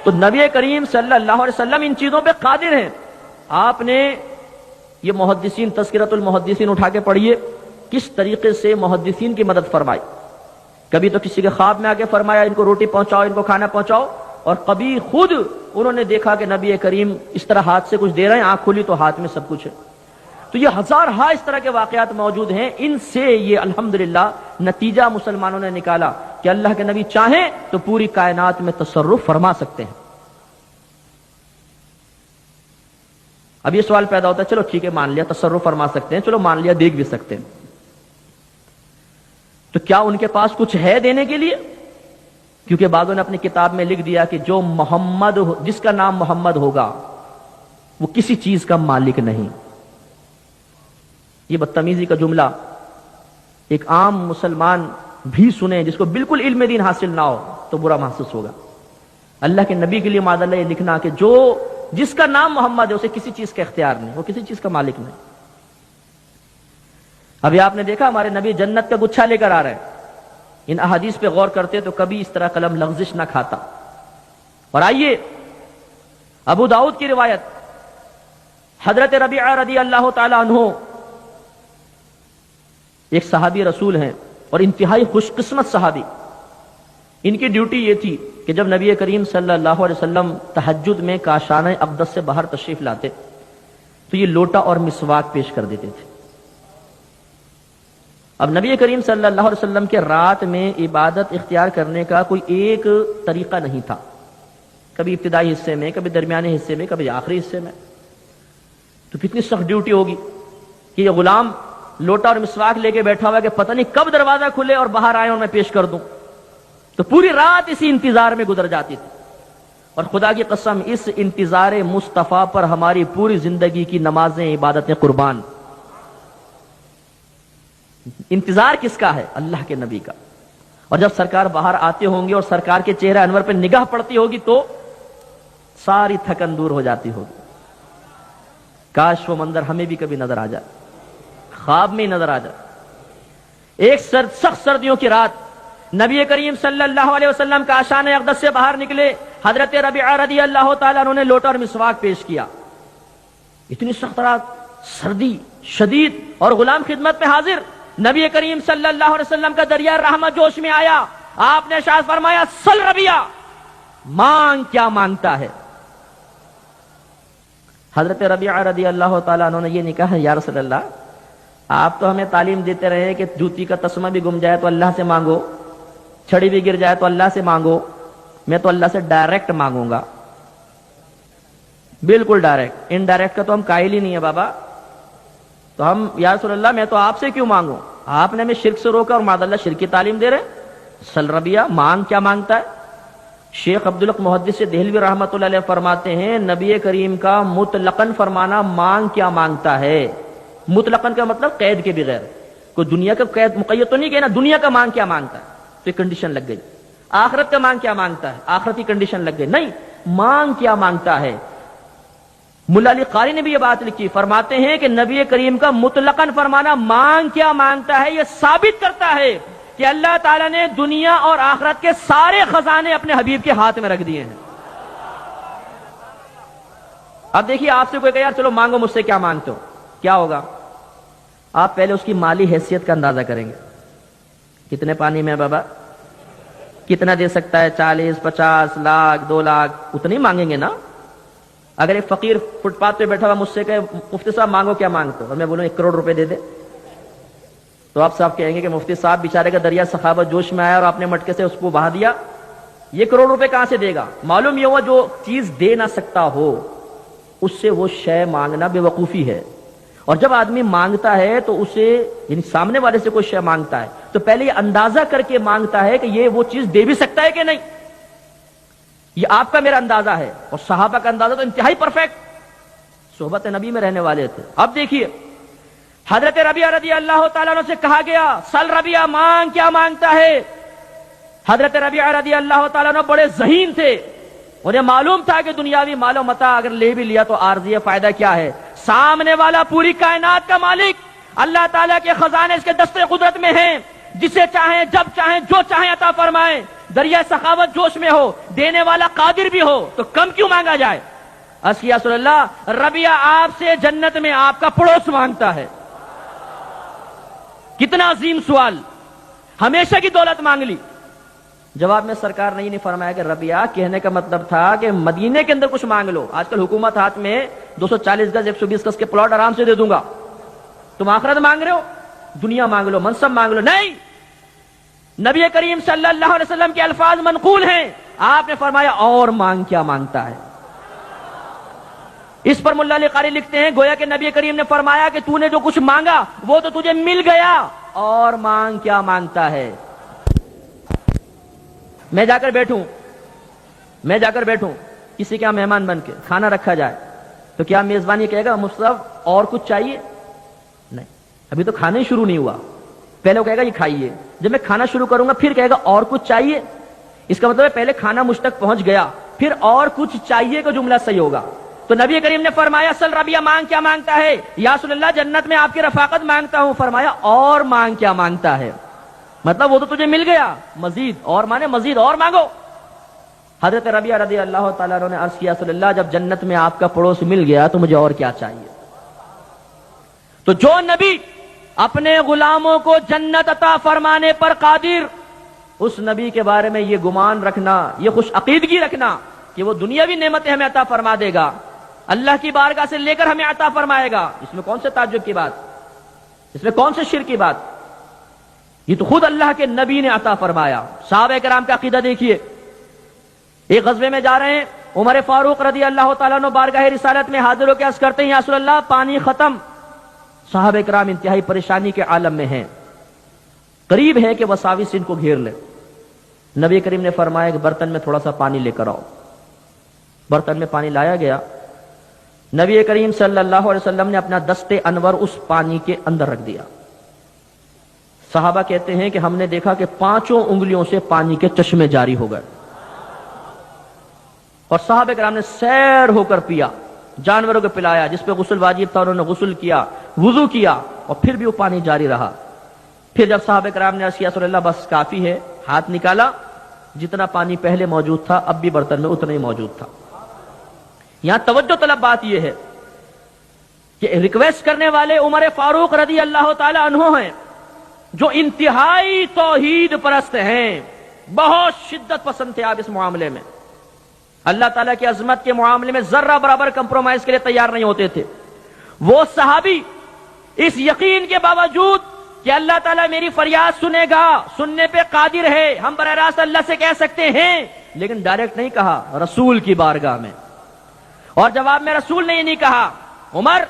تو نبی کریم صلی اللہ علیہ وسلم ان چیزوں پہ قادر ہیں۔ آپ نے یہ محدثین، تذکرۃ المحدثین اٹھا کے پڑھیے، کس طریقے سے محدثین کی مدد فرمائی۔ کبھی تو کسی کے خواب میں آ کے فرمایا ان کو روٹی پہنچاؤ، ان کو کھانا پہنچاؤ، اور کبھی خود انہوں نے دیکھا کہ نبی کریم اس طرح ہاتھ سے کچھ دے رہے ہیں، آنکھ کھلی تو ہاتھ میں سب کچھ ہے. تو یہ ہزارہا اس طرح کے واقعات موجود ہیں. ان سے یہ الحمدللہ نتیجہ مسلمانوں نے نکالا کہ اللہ کے نبی چاہیں تو پوری کائنات میں تصرف فرما سکتے ہیں. اب یہ سوال پیدا ہوتا ہے، چلو ٹھیک ہے مان لیا تصرف فرما سکتے ہیں، چلو مان لیا دیکھ بھی سکتے ہیں، تو کیا ان کے پاس کچھ ہے دینے کے لیے؟ کیونکہ بعضوں نے اپنی کتاب میں لکھ دیا کہ جو محمد جس کا نام محمد ہوگا وہ کسی چیز کا مالک نہیں. یہ بدتمیزی کا جملہ ایک عام مسلمان بھی سنے جس کو بالکل علم دین حاصل نہ ہو تو برا محسوس ہوگا. اللہ کے نبی کے لیے معاذ اللہ یہ لکھنا کہ جو جس کا نام محمد ہے اسے کسی چیز کا اختیار نہیں، وہ کسی چیز کا مالک نہیں. ابھی آپ نے دیکھا ہمارے نبی جنت کا گچھا لے کر آ رہے ہیں. ان احادیث پہ غور کرتے تو کبھی اس طرح قلم لغزش نہ کھاتا. اور آئیے ابو داؤد کی روایت، حضرت ربیعہ رضی اللہ تعالی عنہ ایک صحابی رسول ہیں اور انتہائی خوش قسمت صحابی. ان کی ڈیوٹی یہ تھی کہ جب نبی کریم صلی اللہ علیہ وسلم تہجد میں کاشانہ اقدس سے باہر تشریف لاتے تو یہ لوٹا اور مسواک پیش کر دیتے تھے. اب نبی کریم صلی اللہ علیہ وسلم کے رات میں عبادت اختیار کرنے کا کوئی ایک طریقہ نہیں تھا، کبھی ابتدائی حصے میں، کبھی درمیانے حصے میں، کبھی آخری حصے میں. تو کتنی سخت ڈیوٹی ہوگی کہ یہ غلام لوٹا اور مسواک لے کے بیٹھا ہوا کہ پتہ نہیں کب دروازہ کھلے اور باہر آئے اور میں پیش کر دوں. تو پوری رات اسی انتظار میں گزر جاتی تھی. اور خدا کی قسم اس انتظار مصطفیٰ پر ہماری پوری زندگی کی نمازیں عبادتیں قربان. انتظار کس کا ہے؟ اللہ کے نبی کا. اور جب سرکار باہر آتے ہوں گے اور سرکار کے چہرہ انور پہ نگاہ پڑتی ہوگی تو ساری تھکن دور ہو جاتی ہوگی. کاش وہ منظر ہمیں بھی کبھی نظر آ جائے، خواب میں ہی نظر آ جائے. ایک سخت سردیوں کی رات نبی کریم صلی اللہ علیہ وسلم کا کاشانہ اقدس سے باہر نکلے. حضرت ربیعہ رضی اللہ تعالیٰ عنہ نے لوٹا اور مسواک پیش کیا. اتنی سخت رات، سردی شدید، اور غلام خدمت میں حاضر. نبی کریم صلی اللہ علیہ وسلم کا دریا رحمت جوش میں آیا. آپ نے ارشاد فرمایا سل ربیعہ، مانگ کیا مانگتا ہے. حضرت ربیعہ رضی اللہ تعالیٰ عنہ نے یہ نہیں کہا یا رسول اللہ آپ تو ہمیں تعلیم دیتے رہے کہ جوتی کا تسمہ بھی گم جائے تو اللہ سے مانگو، چھڑی بھی گر جائے تو اللہ سے مانگو، میں تو اللہ سے ڈائریکٹ مانگوں گا. بالکل ڈائریکٹ، انڈائریکٹ کا تو ہم قائل ہی نہیں ہے بابا. تو ہم یا رسول اللہ میں تو آپ سے کیوں مانگوں؟ آپ نے ہمیں شرک سے روکا اور معاذ اللہ شرک کی تعلیم دے رہے. سل ربیعہ، مانگ کیا مانگتا ہے. شیخ عبدالحق محدث دہلوی رحمۃ اللہ علیہ فرماتے ہیں نبی کریم کا مطلقاً فرمانا مانگ کیا مانگتا ہے. مطلقاً کا مطلب قید کے بغیر، کوئی دنیا کا قید مقید تو نہیں کہ نا دنیا کا مانگ کیا مانگتا ہے تو کنڈیشن لگ گئی. آخرت کا مانگ کیا مانگتا ہے، آخرت کی کنڈیشن لگ گئی. نہیں، مانگ کیا مانگتا ہے. ملا علی قاری نے بھی یہ بات لکھی، فرماتے ہیں کہ نبی کریم کا مطلقاً فرمانا مانگ کیا مانگتا ہے یہ ثابت کرتا ہے کہ اللہ تعالیٰ نے دنیا اور آخرت کے سارے خزانے اپنے حبیب کے ہاتھ میں رکھ دیے ہیں. اب دیکھیے آپ سے کوئی کہے یار چلو مانگو مجھ سے، کیا مانگتے ہو؟ کیا ہوگا؟ آپ پہلے اس کی مالی حیثیت کا اندازہ کریں گے. کتنے پانی میں بابا، کتنا دے سکتا ہے؟ 40 50 لاکھ 2 لاکھ اتنے ہی مانگیں گے نا. اگر ایک فقیر فٹ پاتھ پہ بیٹھا ہوا مجھ سے کہے مفتی صاحب مانگو کیا مانگتے ہو، اور میں بولوں 1 کروڑ روپے دے دے، تو آپ صاحب کہیں گے کہ مفتی صاحب بیچارے کا دریا سخاوت جوش میں آیا اور آپ نے مٹکے سے اس کو بہا دیا، یہ کروڑ روپے کہاں سے دے گا؟ معلوم یہ ہوا جو چیز دے نہ سکتا ہو اس سے وہ شے مانگنا بے وقوفی ہے. اور جب آدمی مانگتا ہے تو اسے یعنی سامنے والے سے کوئی شے مانگتا ہے تو پہلے یہ اندازہ کر کے مانگتا ہے کہ یہ وہ چیز دے بھی سکتا ہے کہ نہیں. یہ آپ کا میرا اندازہ ہے اور صحابہ کا اندازہ تو انتہائی پرفیکٹ، صحبت نبی میں رہنے والے تھے. اب دیکھیے حضرت ربیعہ رضی اللہ تعالیٰ عنہ سے کہا گیا سل ربیعہ، مانگ کیا مانگتا ہے. حضرت ربیعہ رضی اللہ تعالیٰ عنہ بڑے ذہین تھے، انہیں معلوم تھا کہ دنیاوی مال و متاع اگر لے بھی لیا تو عارضی فائدہ کیا ہے. سامنے والا پوری کائنات کا مالک اللہ تعالیٰ کے خزانے اس کے دستے قدرت میں ہیں، جسے چاہیں جب چاہیں جو چاہیں عطا فرمائیں. دریا سخاوت جوش میں ہو، دینے والا قادر بھی ہو، تو کم کیوں مانگا جائے. یا رسول اللہ ربیعہ آپ سے جنت میں آپ کا پڑوس مانگتا ہے. کتنا عظیم سوال. ہمیشہ کی دولت مانگ لی، جواب میں سرکار نے یہ نہیں فرمایا کہ ربیہ کہنے کا مطلب تھا کہ مدینے کے اندر کچھ مانگ لو، آج کل حکومت ہاتھ میں 240 گز 120 گز کے پلاٹ آرام سے دے دوں گا، تم آخرت مانگ رہے ہو، دنیا مانگ لو، منصب مانگ لو، نہیں، نبی کریم صلی اللہ علیہ وسلم کے الفاظ منقول ہیں، آپ نے فرمایا اور مانگ کیا مانگتا ہے۔ اس پر ملا علی قاری لکھتے ہیں گویا کہ نبی کریم نے فرمایا کہ تو نے جو کچھ مانگا وہ تو تجھے مل گیا، اور مانگ کیا مانگتا ہے۔ میں جا کر بیٹھوں کسی کا مہمان بن کے کھانا رکھا جائے تو کیا میزبان یہ کہے گا مصطفی اور کچھ چاہیے؟ نہیں، ابھی تو کھانا ہی شروع نہیں ہوا، پہلے وہ کہے گا یہ کھائیے، جب میں کھانا شروع کروں گا پھر کہے گا اور کچھ چاہیے، اس کا مطلب ہے پہلے کھانا مجھ تک پہنچ گیا پھر اور کچھ چاہیے کا جملہ صحیح ہوگا۔ تو نبی کریم نے فرمایا اصل ربیہ مانگ کیا مانگتا ہے؟ یا رسول اللہ جنت میں آپ کی رفاقت مانگتا ہوں۔ فرمایا اور مانگ کیا مانگتا ہے؟ مطلب وہ تو تجھے مل گیا، مزید اور مانے مزید اور مانگو۔ حضرت ربیہ رضی اللہ تعالیٰ عنہ نے عرض کیا رسول اللہ جب جنت میں آپ کا پڑوس مل گیا تو مجھے اور کیا چاہیے؟ تو جو نبی اپنے غلاموں کو جنت عطا فرمانے پر قادر، اس نبی کے بارے میں یہ گمان رکھنا، یہ خوش عقیدگی رکھنا کہ وہ دنیاوی نعمتیں ہمیں عطا فرما دے گا، اللہ کی بارگاہ سے لے کر ہمیں عطا فرمائے گا، اس میں کون سے تعجب کی بات، اس میں کون سے شرک کی بات؟ یہ تو خود اللہ کے نبی نے عطا فرمایا۔ صحابہ کرام کا عقیدہ دیکھیے، ایک غزوے میں جا رہے ہیں، عمر فاروق رضی اللہ تعالیٰ عنہ بارگاہ رسالت میں حاضر ہو کے عرض کرتے ہیں یا رسول اللہ پانی ختم۔ صحابہ کرام انتہائی پریشانی کے عالم میں ہیں، قریب ہے کہ وساوس ان کو گھیر لے۔ نبی کریم نے فرمایا کہ برتن میں تھوڑا سا پانی لے کر آؤ۔ برتن میں پانی لایا گیا، نبی کریم صلی اللہ علیہ وسلم نے اپنا دست انور اس پانی کے اندر رکھ دیا۔ صحابہ کہتے ہیں کہ ہم نے دیکھا کہ 5 انگلیوں سے پانی کے چشمے جاری ہو گئے، اور صحابہ کرام نے سیر ہو کر پیا، جانوروں کو پلایا، جس پہ غسل واجب تھا انہوں نے غسل کیا، وضو کیا، اور پھر بھی وہ پانی جاری رہا۔ پھر جب صحابہ کرام نے عرض کیا رسول اللہ بس کافی ہے، ہاتھ نکالا، جتنا پانی پہلے موجود تھا اب بھی برتن میں اتنا ہی موجود تھا۔ یہاں توجہ طلب بات یہ ہے کہ ریکویسٹ کرنے والے عمر فاروق رضی اللہ تعالی عنہ ہیں، جو انتہائی توحید پرست ہیں، بہت شدت پسند تھے آپ اس معاملے میں، اللہ تعالیٰ کی عظمت کے معاملے میں ذرہ برابر کمپرومائز کے لیے تیار نہیں ہوتے تھے۔ وہ صحابی اس یقین کے باوجود کہ اللہ تعالیٰ میری فریاد سنے گا، سننے پہ قادر ہے، ہم براہ راست اللہ سے کہہ سکتے ہیں، لیکن ڈائریکٹ نہیں کہا، رسول کی بارگاہ میں، اور جواب میں رسول نے یہ نہیں کہا عمر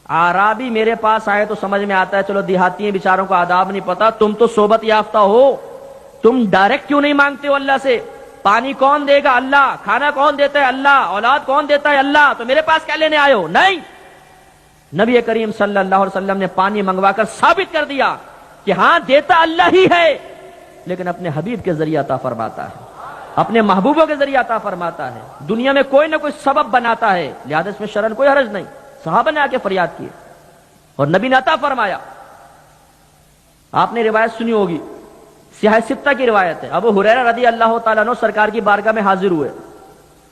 اعرابی میرے پاس آئے تو سمجھ میں آتا ہے، چلو دیہاتی ہیں بیچاروں کو آداب نہیں پتا، تم تو صحبت یافتہ ہو، تم ڈائریکٹ کیوں نہیں مانگتے ہو اللہ سے؟ پانی کون دے گا؟ اللہ۔ کھانا کون دیتا ہے؟ اللہ۔ اولاد کون دیتا ہے؟ اللہ۔ تو میرے پاس کیا لینے آئے ہو؟ نہیں، نبی کریم صلی اللہ علیہ وسلم نے پانی منگوا کر ثابت کر دیا کہ ہاں دیتا اللہ ہی ہے، لیکن اپنے حبیب کے ذریعے عطا فرماتا ہے، اپنے محبوبوں کے ذریعے عطا فرماتا ہے، دنیا میں کوئی نہ کوئی سبب بناتا ہے، لہذا اس میں شرعن کوئی حرج نہیں۔ صحابہ نے آ کے فریاد کی اور نبی نے عطا فرمایا۔ آپ نے روایت سنی ہوگی، سیاہ ستہ کی روایت ہے، ابو ہریرہ رضی اللہ تعالیٰ عنہ سرکار کی بارگاہ میں حاضر ہوئے،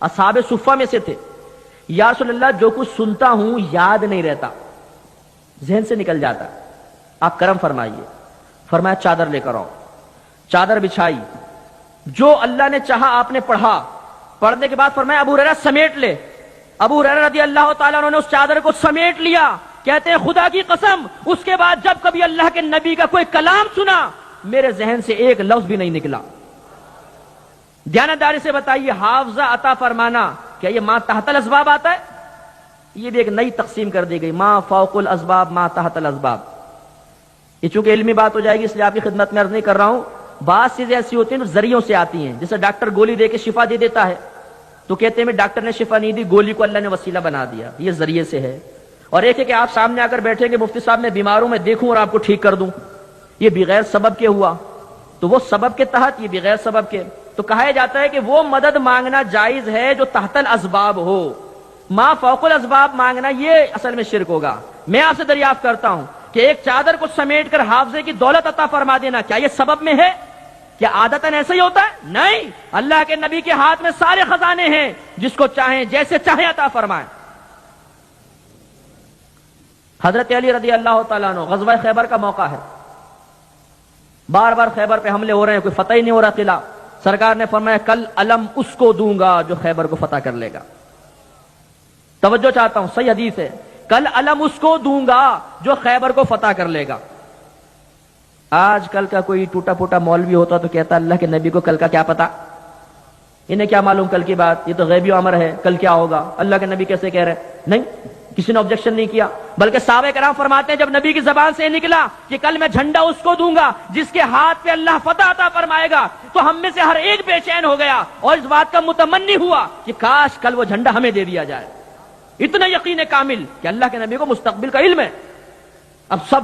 اصحاب صفہ میں سے تھے۔ یا رسول اللہ جو کچھ سنتا ہوں یاد نہیں رہتا، ذہن سے نکل جاتا، آپ کرم فرمائیے۔ فرمایا چادر لے کر آؤ، چادر بچھائی، جو اللہ نے چاہا آپ نے پڑھا، پڑھنے کے بعد فرمایا ابو ہریرہ سمیٹ لے۔ ابو ہریرہ رضی اللہ تعالیٰ عنہ نے اس چادر کو سمیٹ لیا۔ کہتے ہیں خدا کی قسم اس کے بعد جب کبھی اللہ کے نبی کا کوئی کلام سنا میرے ذہن سے ایک لفظ بھی نہیں نکلا۔ دیانتداری سے بتائیے، حافظہ عطا فرمانا کیا یہ ما تحت الاسباب آتا ہے؟ یہ بھی ایک نئی تقسیم کر دی گئی، ما فوق الاسباب ما تحت الاسباب۔ یہ چونکہ علمی بات ہو جائے گی اس لیے آپ کی خدمت میں عرض نہیں کر رہا ہوں۔ بعض چیزیں ایسی ہوتی ہیں جو ذریعوں سے آتی ہیں، جیسے ڈاکٹر گولی دے کے شفا دے دیتا ہے تو کہتے ہیں ڈاکٹر نے شفا نہیں دی، گولی کو اللہ نے وسیلہ بنا دیا، یہ ذریعے سے ہے۔ اور ایک ہے کہ آپ سامنے آ کر بیٹھیں گے مفتی صاحب میں بیمار ہوں، میں دیکھوں اور آپ کو ٹھیک کر دوں، یہ بغیر سبب کے ہوا، تو وہ سبب کے تحت، یہ بغیر سبب کے۔ تو کہا جاتا ہے کہ وہ مدد مانگنا جائز ہے جو تحت الاسباب ہو، ما فوق الاسباب مانگنا یہ اصل میں شرک ہوگا۔ میں آپ سے دریافت کرتا ہوں کہ ایک چادر کو سمیٹ کر حافظے کی دولت عطا فرما دینا کیا یہ سبب میں ہے؟ کیا عادتاً ایسا ہی ہوتا ہے؟ نہیں، اللہ کے نبی کے ہاتھ میں سارے خزانے ہیں، جس کو چاہیں جیسے چاہیں عطا فرمائیں۔ حضرت علی رضی اللہ تعالیٰ عنہ، غزوہ خیبر کا موقع ہے، بار بار خیبر پہ حملے ہو رہے ہیں, کوئی فتح ہی نہیں ہو رہا قلعہ. سرکار نے فرمایا کل علم اس کو دوں گا جو خیبر کو فتح کر لے گا. توجہ چاہتا ہوں, صحیح حدیث ہے, کل علم اس کو دوں گا جو خیبر کو فتح کر لے گا. آج کل کا کوئی ٹوٹا پھوٹا مولوی ہوتا تو کہتا اللہ کے نبی کو کل کا کیا پتا, انہیں کیا معلوم کل کی بات, یہ تو غیبی امر ہے, کل کیا ہوگا, اللہ کے نبی کیسے کہہ رہے ہیں. نہیں, کسی نے آبجیکشن نہیں کیا, بلکہ صحابہ کرام فرماتے ہیں جب نبی کی زبان سے نکلا کہ کل میں جھنڈا اس کو دوں گا جس کے ہاتھ پہ اللہ فتح عطا فرمائے گا, تو ہم میں سے ہر ایک بے چین ہو گیا اور اس بات کا متمنی ہوا کہ کاش کل وہ جھنڈا ہمیں دے دیا جائے. اتنا یقین کامل کہ اللہ کے نبی کو مستقبل کا علم ہے. اب سب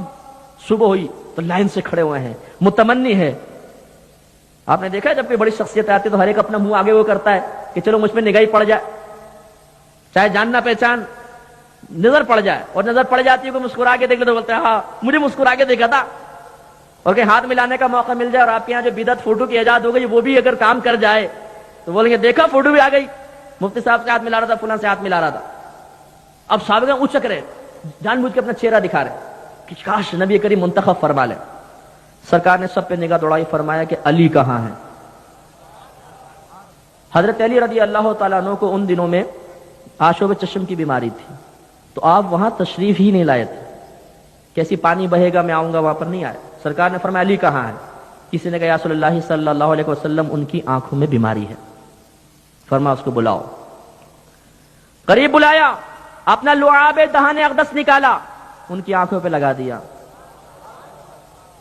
صبح ہوئی تو لائن سے کھڑے ہوئے ہیں, متمنی ہے. آپ نے دیکھا ہے جب کوئی بڑی شخصیت آتی ہے تو ہر ایک اپنا منہ آگے وہ کرتا ہے کہ چلو مجھ پہ نگاہ پڑ جائے, چاہے جاننا پہچان نظر پڑ جائے, اور نظر پڑ جاتی ہے کوئی مسکرا کے دیکھ لے تو بولتے ہیں ہاں مجھے مسکرا کے دیکھا تھا. اور کہ ہاتھ ملانے کا موقع مل جائے اور آپ کے یہاں جو بدعت فوٹو کی ایجاد ہو گئی وہ بھی اگر کام کر جائے تو بولیں گے دیکھا فوٹو بھی آ گئی, مفتی صاحب سے ہاتھ ملا رہا تھا, فلاں سے ہاتھ ملا رہا تھا. اب صحابہ اچک رہے, جان بوجھ کے اپنا چہرہ دکھا رہے کہ کاش نبی کریم منتخب فرما لے. سرکار نے سب پہ نگاہ دوڑائی, فرمایا کہ علی کہاں ہے. حضرت علی رضی اللہ تعالیٰ عنہ کو ان دنوں میں آشوب چشم کی بیماری تھی, تو آپ وہاں تشریف ہی نہیں لائے تھے. کیسی پانی بہے گا میں آؤں گا وہاں پر نہیں آئے. سرکار نے فرمایا علی کہاں ہے. کسی نے کہا یا رسول اللہ صلی اللہ علیہ وسلم ان کی آنکھوں میں بیماری ہے. فرمایا اس کو بلاؤ. قریب بلایا, اپنا لعاب دہان اقدس نکالا, ان کی آنکھوں پہ لگا دیا,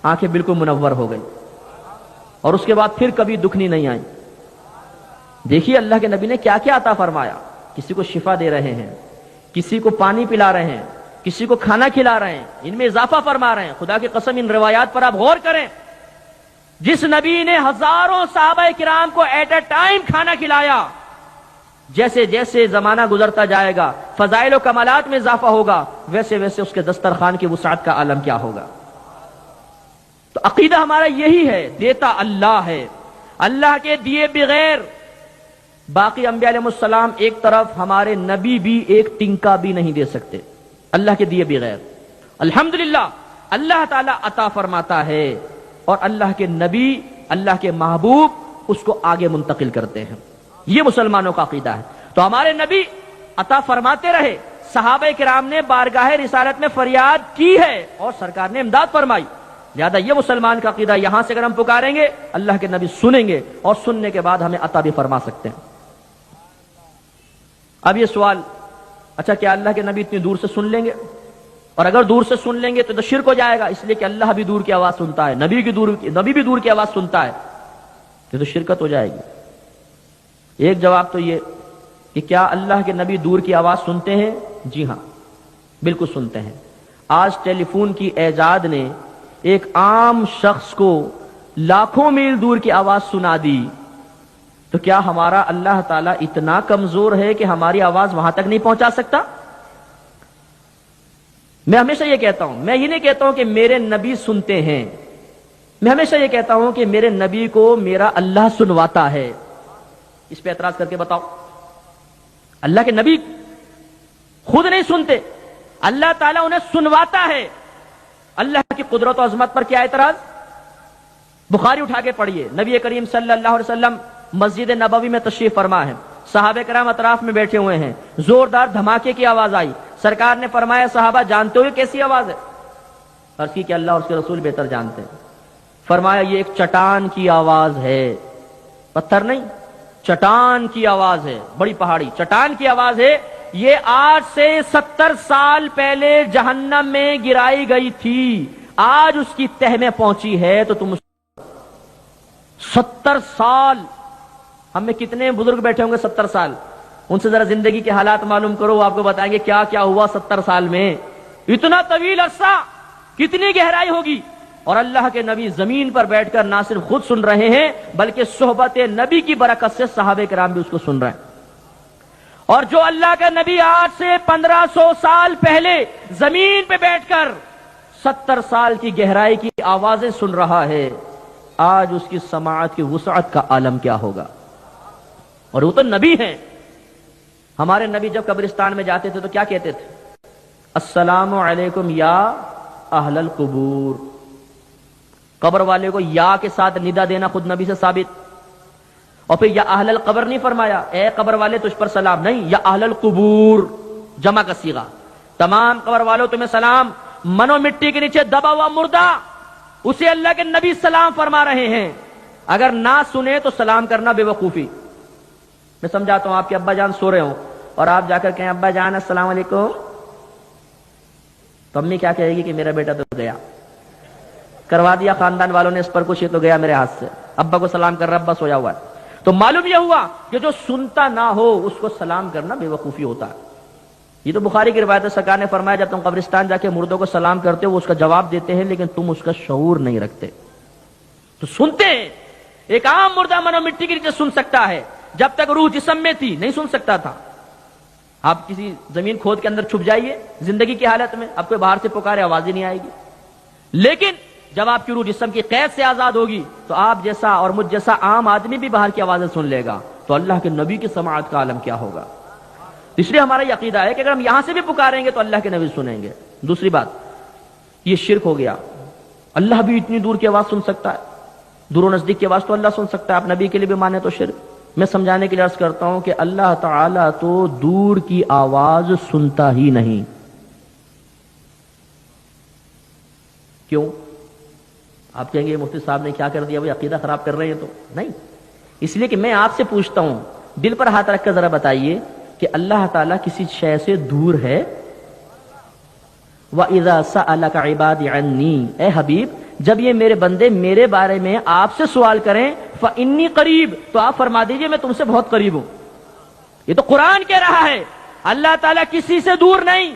آنکھیں بالکل منور ہو گئی, اور اس کے بعد پھر کبھی دکھنی نہیں آئی. دیکھیے اللہ کے نبی نے کیا کیا عطا فرمایا. کسی کو شفا دے رہے ہیں, کسی کو پانی پلا رہے ہیں, کسی کو کھانا کھلا رہے ہیں, ان میں اضافہ فرما رہے ہیں. خدا کی قسم ان روایات پر آپ غور کریں. جس نبی نے ہزاروں صحابہ کرام کو ایٹ اے ٹائم کھانا کھلایا, جیسے جیسے زمانہ گزرتا جائے گا فضائل و کمالات میں اضافہ ہوگا, ویسے ویسے اس کے دسترخوان کی وسعت کا عالم کیا ہوگا. تو عقیدہ ہمارا یہی ہے, دیتا اللہ ہے, اللہ کے دیے بغیر باقی انبیاء علیہ السلام ایک طرف, ہمارے نبی بھی ایک ٹنکا بھی نہیں دے سکتے اللہ کے دیے بغیر. الحمدللہ اللہ تعالیٰ عطا فرماتا ہے, اور اللہ کے نبی, اللہ کے محبوب اس کو آگے منتقل کرتے ہیں. یہ مسلمانوں کا عقیدہ ہے. تو ہمارے نبی عطا فرماتے رہے, صحابہ کرام نے بارگاہ رسالت میں فریاد کی ہے اور سرکار نے امداد فرمائی. لہذا یہ مسلمان کا عقیدہ, یہاں سے اگر ہم پکاریں گے اللہ کے نبی سنیں گے, اور سننے کے بعد ہمیں عطا بھی فرما سکتے ہیں. اب یہ سوال, اچھا کیا اللہ کے نبی اتنی دور سے سن لیں گے؟ اور اگر دور سے سن لیں گے تو شرک ہو جائے گا, اس لیے کہ اللہ بھی دور کی آواز سنتا ہے, نبی بھی دور کی آواز سنتا ہے, یہ تو شرکت ہو جائے گی. ایک جواب تو یہ کہ کیا اللہ کے نبی دور کی آواز سنتے ہیں؟ جی ہاں بالکل سنتے ہیں. آج ٹیلی فون کی ایجاد نے ایک عام شخص کو لاکھوں میل دور کی آواز سنا دی, تو کیا ہمارا اللہ تعالیٰ اتنا کمزور ہے کہ ہماری آواز وہاں تک نہیں پہنچا سکتا؟ میں ہمیشہ یہ کہتا ہوں, میں یہ نہیں کہتا ہوں کہ میرے نبی سنتے ہیں, میں ہمیشہ یہ کہتا ہوں کہ میرے نبی کو میرا اللہ سنواتا ہے. اس پہ اعتراض کر کے بتاؤ. اللہ کے نبی خود نہیں سنتے, اللہ تعالیٰ انہیں سنواتا ہے. اللہ کی قدرت و عظمت پر کیا اعتراض؟ بخاری اٹھا کے پڑھیے, نبی کریم صلی اللہ علیہ وسلم مسجد نبوی میں تشریف فرما ہے, صحابہ کرام اطراف میں بیٹھے ہوئے ہیں, زوردار دھماکے کی آواز آئی. سرکار نے فرمایا صحابہ جانتے ہو کیسی آواز ہے؟ عرض کی کہ اللہ اور اس کے رسول بہتر جانتے ہیں. فرمایا یہ ایک چٹان کی آواز ہے, پتھر نہیں, چٹان کی آواز ہے, بڑی پہاڑی چٹان کی آواز ہے. یہ آج سے 70 سال پہلے جہنم میں گرائی گئی تھی, آج اس کی تہ میں پہنچی ہے. تو تم 70 سال, ہم میں کتنے بزرگ بیٹھے ہوں گے 70 سال, ان سے ذرا زندگی کے حالات معلوم کرو, وہ آپ کو بتائیں گے کیا کیا ہوا 70 سال میں. اتنا طویل عرصہ, کتنی گہرائی ہوگی. اور اللہ کے نبی زمین پر بیٹھ کر نہ صرف خود سن رہے ہیں بلکہ صحبت نبی کی برکت سے صحابہ کرام بھی اس کو سن رہے ہیں. اور جو اللہ کا نبی آج سے 1500 سال پہلے زمین پہ بیٹھ کر 70 سال کی گہرائی کی آوازیں سن رہا ہے, آج اس کی سماعت کی وسعت کا عالم کیا ہوگا. اور وہ تو نبی ہیں. ہمارے نبی جب قبرستان میں جاتے تھے تو کیا کہتے تھے؟ السلام علیکم یا اہل القبور. قبر والے کو یا کے ساتھ ندا دینا خود نبی سے ثابت. اور پھر یا اہل القبر نہیں فرمایا اے قبر والے تجھ پر سلام, نہیں, یا اہل القبور جمع کا صیغہ, تمام قبر والوں تمہیں سلام. منو مٹی کے نیچے دبا ہوا مردہ, اسے اللہ کے نبی سلام فرما رہے ہیں. اگر نہ سنے تو سلام کرنا بے وقوفی. میں سمجھاتا ہوں, آپ کے ابا جان سو رہے ہوں اور آپ جا کر کہیں ابا جان السلام علیکم, تو امی کیا کہے گی کہ میرا بیٹا تو گیا, کروا دیا خاندان والوں نے اس پر کچھ, یہ تو گیا میرے ہاتھ سے, ابا کو سلام کر رہا, ابا سویا ہوا ہے. تو معلوم یہ ہوا کہ جو سنتا نہ ہو اس کو سلام کرنا بے وقوفی ہوتا ہے. یہ تو بخاری کی روایت ہے, سرکار نے فرمایا جب تم قبرستان جا کے مردوں کو سلام کرتے ہو وہ اس کا جواب دیتے ہیں لیکن تم اس کا شعور نہیں رکھتے. تو سنتے ہیں, ایک عام مردہ منو مٹی کے نیچے سن سکتا ہے, جب تک روح جسم میں تھی نہیں سن سکتا تھا. آپ کسی زمین کھود کے اندر چھپ جائیے زندگی کی حالت میں, آپ کو باہر سے پکارے آواز ہی نہیں آئے گی. لیکن جب آپ کی روح جسم کی قید سے آزاد ہوگی تو آپ جیسا اور مجھ جیسا عام آدمی بھی باہر کی آوازیں سن لے گا. تو اللہ کے نبی کی سماعت کا عالم کیا ہوگا. اس لیے ہمارا یہ عقیدہ ہے کہ اگر ہم یہاں سے بھی پکاریں گے تو اللہ کے نبی سنیں گے. دوسری بات, یہ شرک ہو گیا. اللہ بھی اتنی دور کی آواز سن سکتا ہے, دور و نزدیک کی آواز تو اللہ سن سکتا ہے, آپ نبی کے لیے بھی مانے تو شرک. میں سمجھانے کے لیے عرض کرتا ہوں کہ اللہ تعالیٰ تو دور کی آواز سنتا ہی نہیں. کیوں؟ آپ کہیں گے مفتی صاحب نے کیا کر دیا, وہ عقیدہ خراب کر رہے ہیں. تو نہیں, اس لیے کہ میں آپ سے پوچھتا ہوں, دل پر ہاتھ رکھ کر ذرا بتائیے کہ اللہ تعالیٰ کسی شے سے دور ہے؟ وَإِذَا سَأَلَكَ عِبَادِ عَنِّي, اے حبیب جب یہ میرے بندے میرے بارے میں آپ سے سوال کریں, فَإِنِّي قریب, تو آپ فرما دیجئے میں تم سے بہت قریب ہوں. یہ تو قرآن کہہ رہا ہے, اللہ تعالیٰ کسی سے دور نہیں.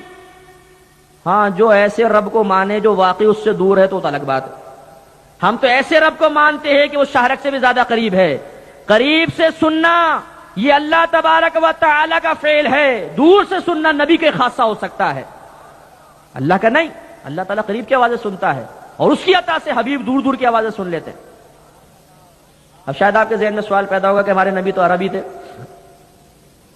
ہاں, جو ایسے رب کو مانے جو واقعی اس سے دور ہے تو الگ بات ہے. ہم تو ایسے رب کو مانتے ہیں کہ وہ شاہرک سے بھی زیادہ قریب ہے. قریب سے سننا یہ اللہ تبارک و تعالی کا فعل ہے, دور سے سننا نبی کے خاصہ ہو سکتا ہے, اللہ کا نہیں. اللہ تعالیٰ قریب کی آوازیں سنتا ہے اور اس کی عطا سے حبیب دور دور کی آوازیں سن لیتے ہیں. اب شاید آپ کے ذہن میں سوال پیدا ہوگا کہ ہمارے نبی تو عربی تھے,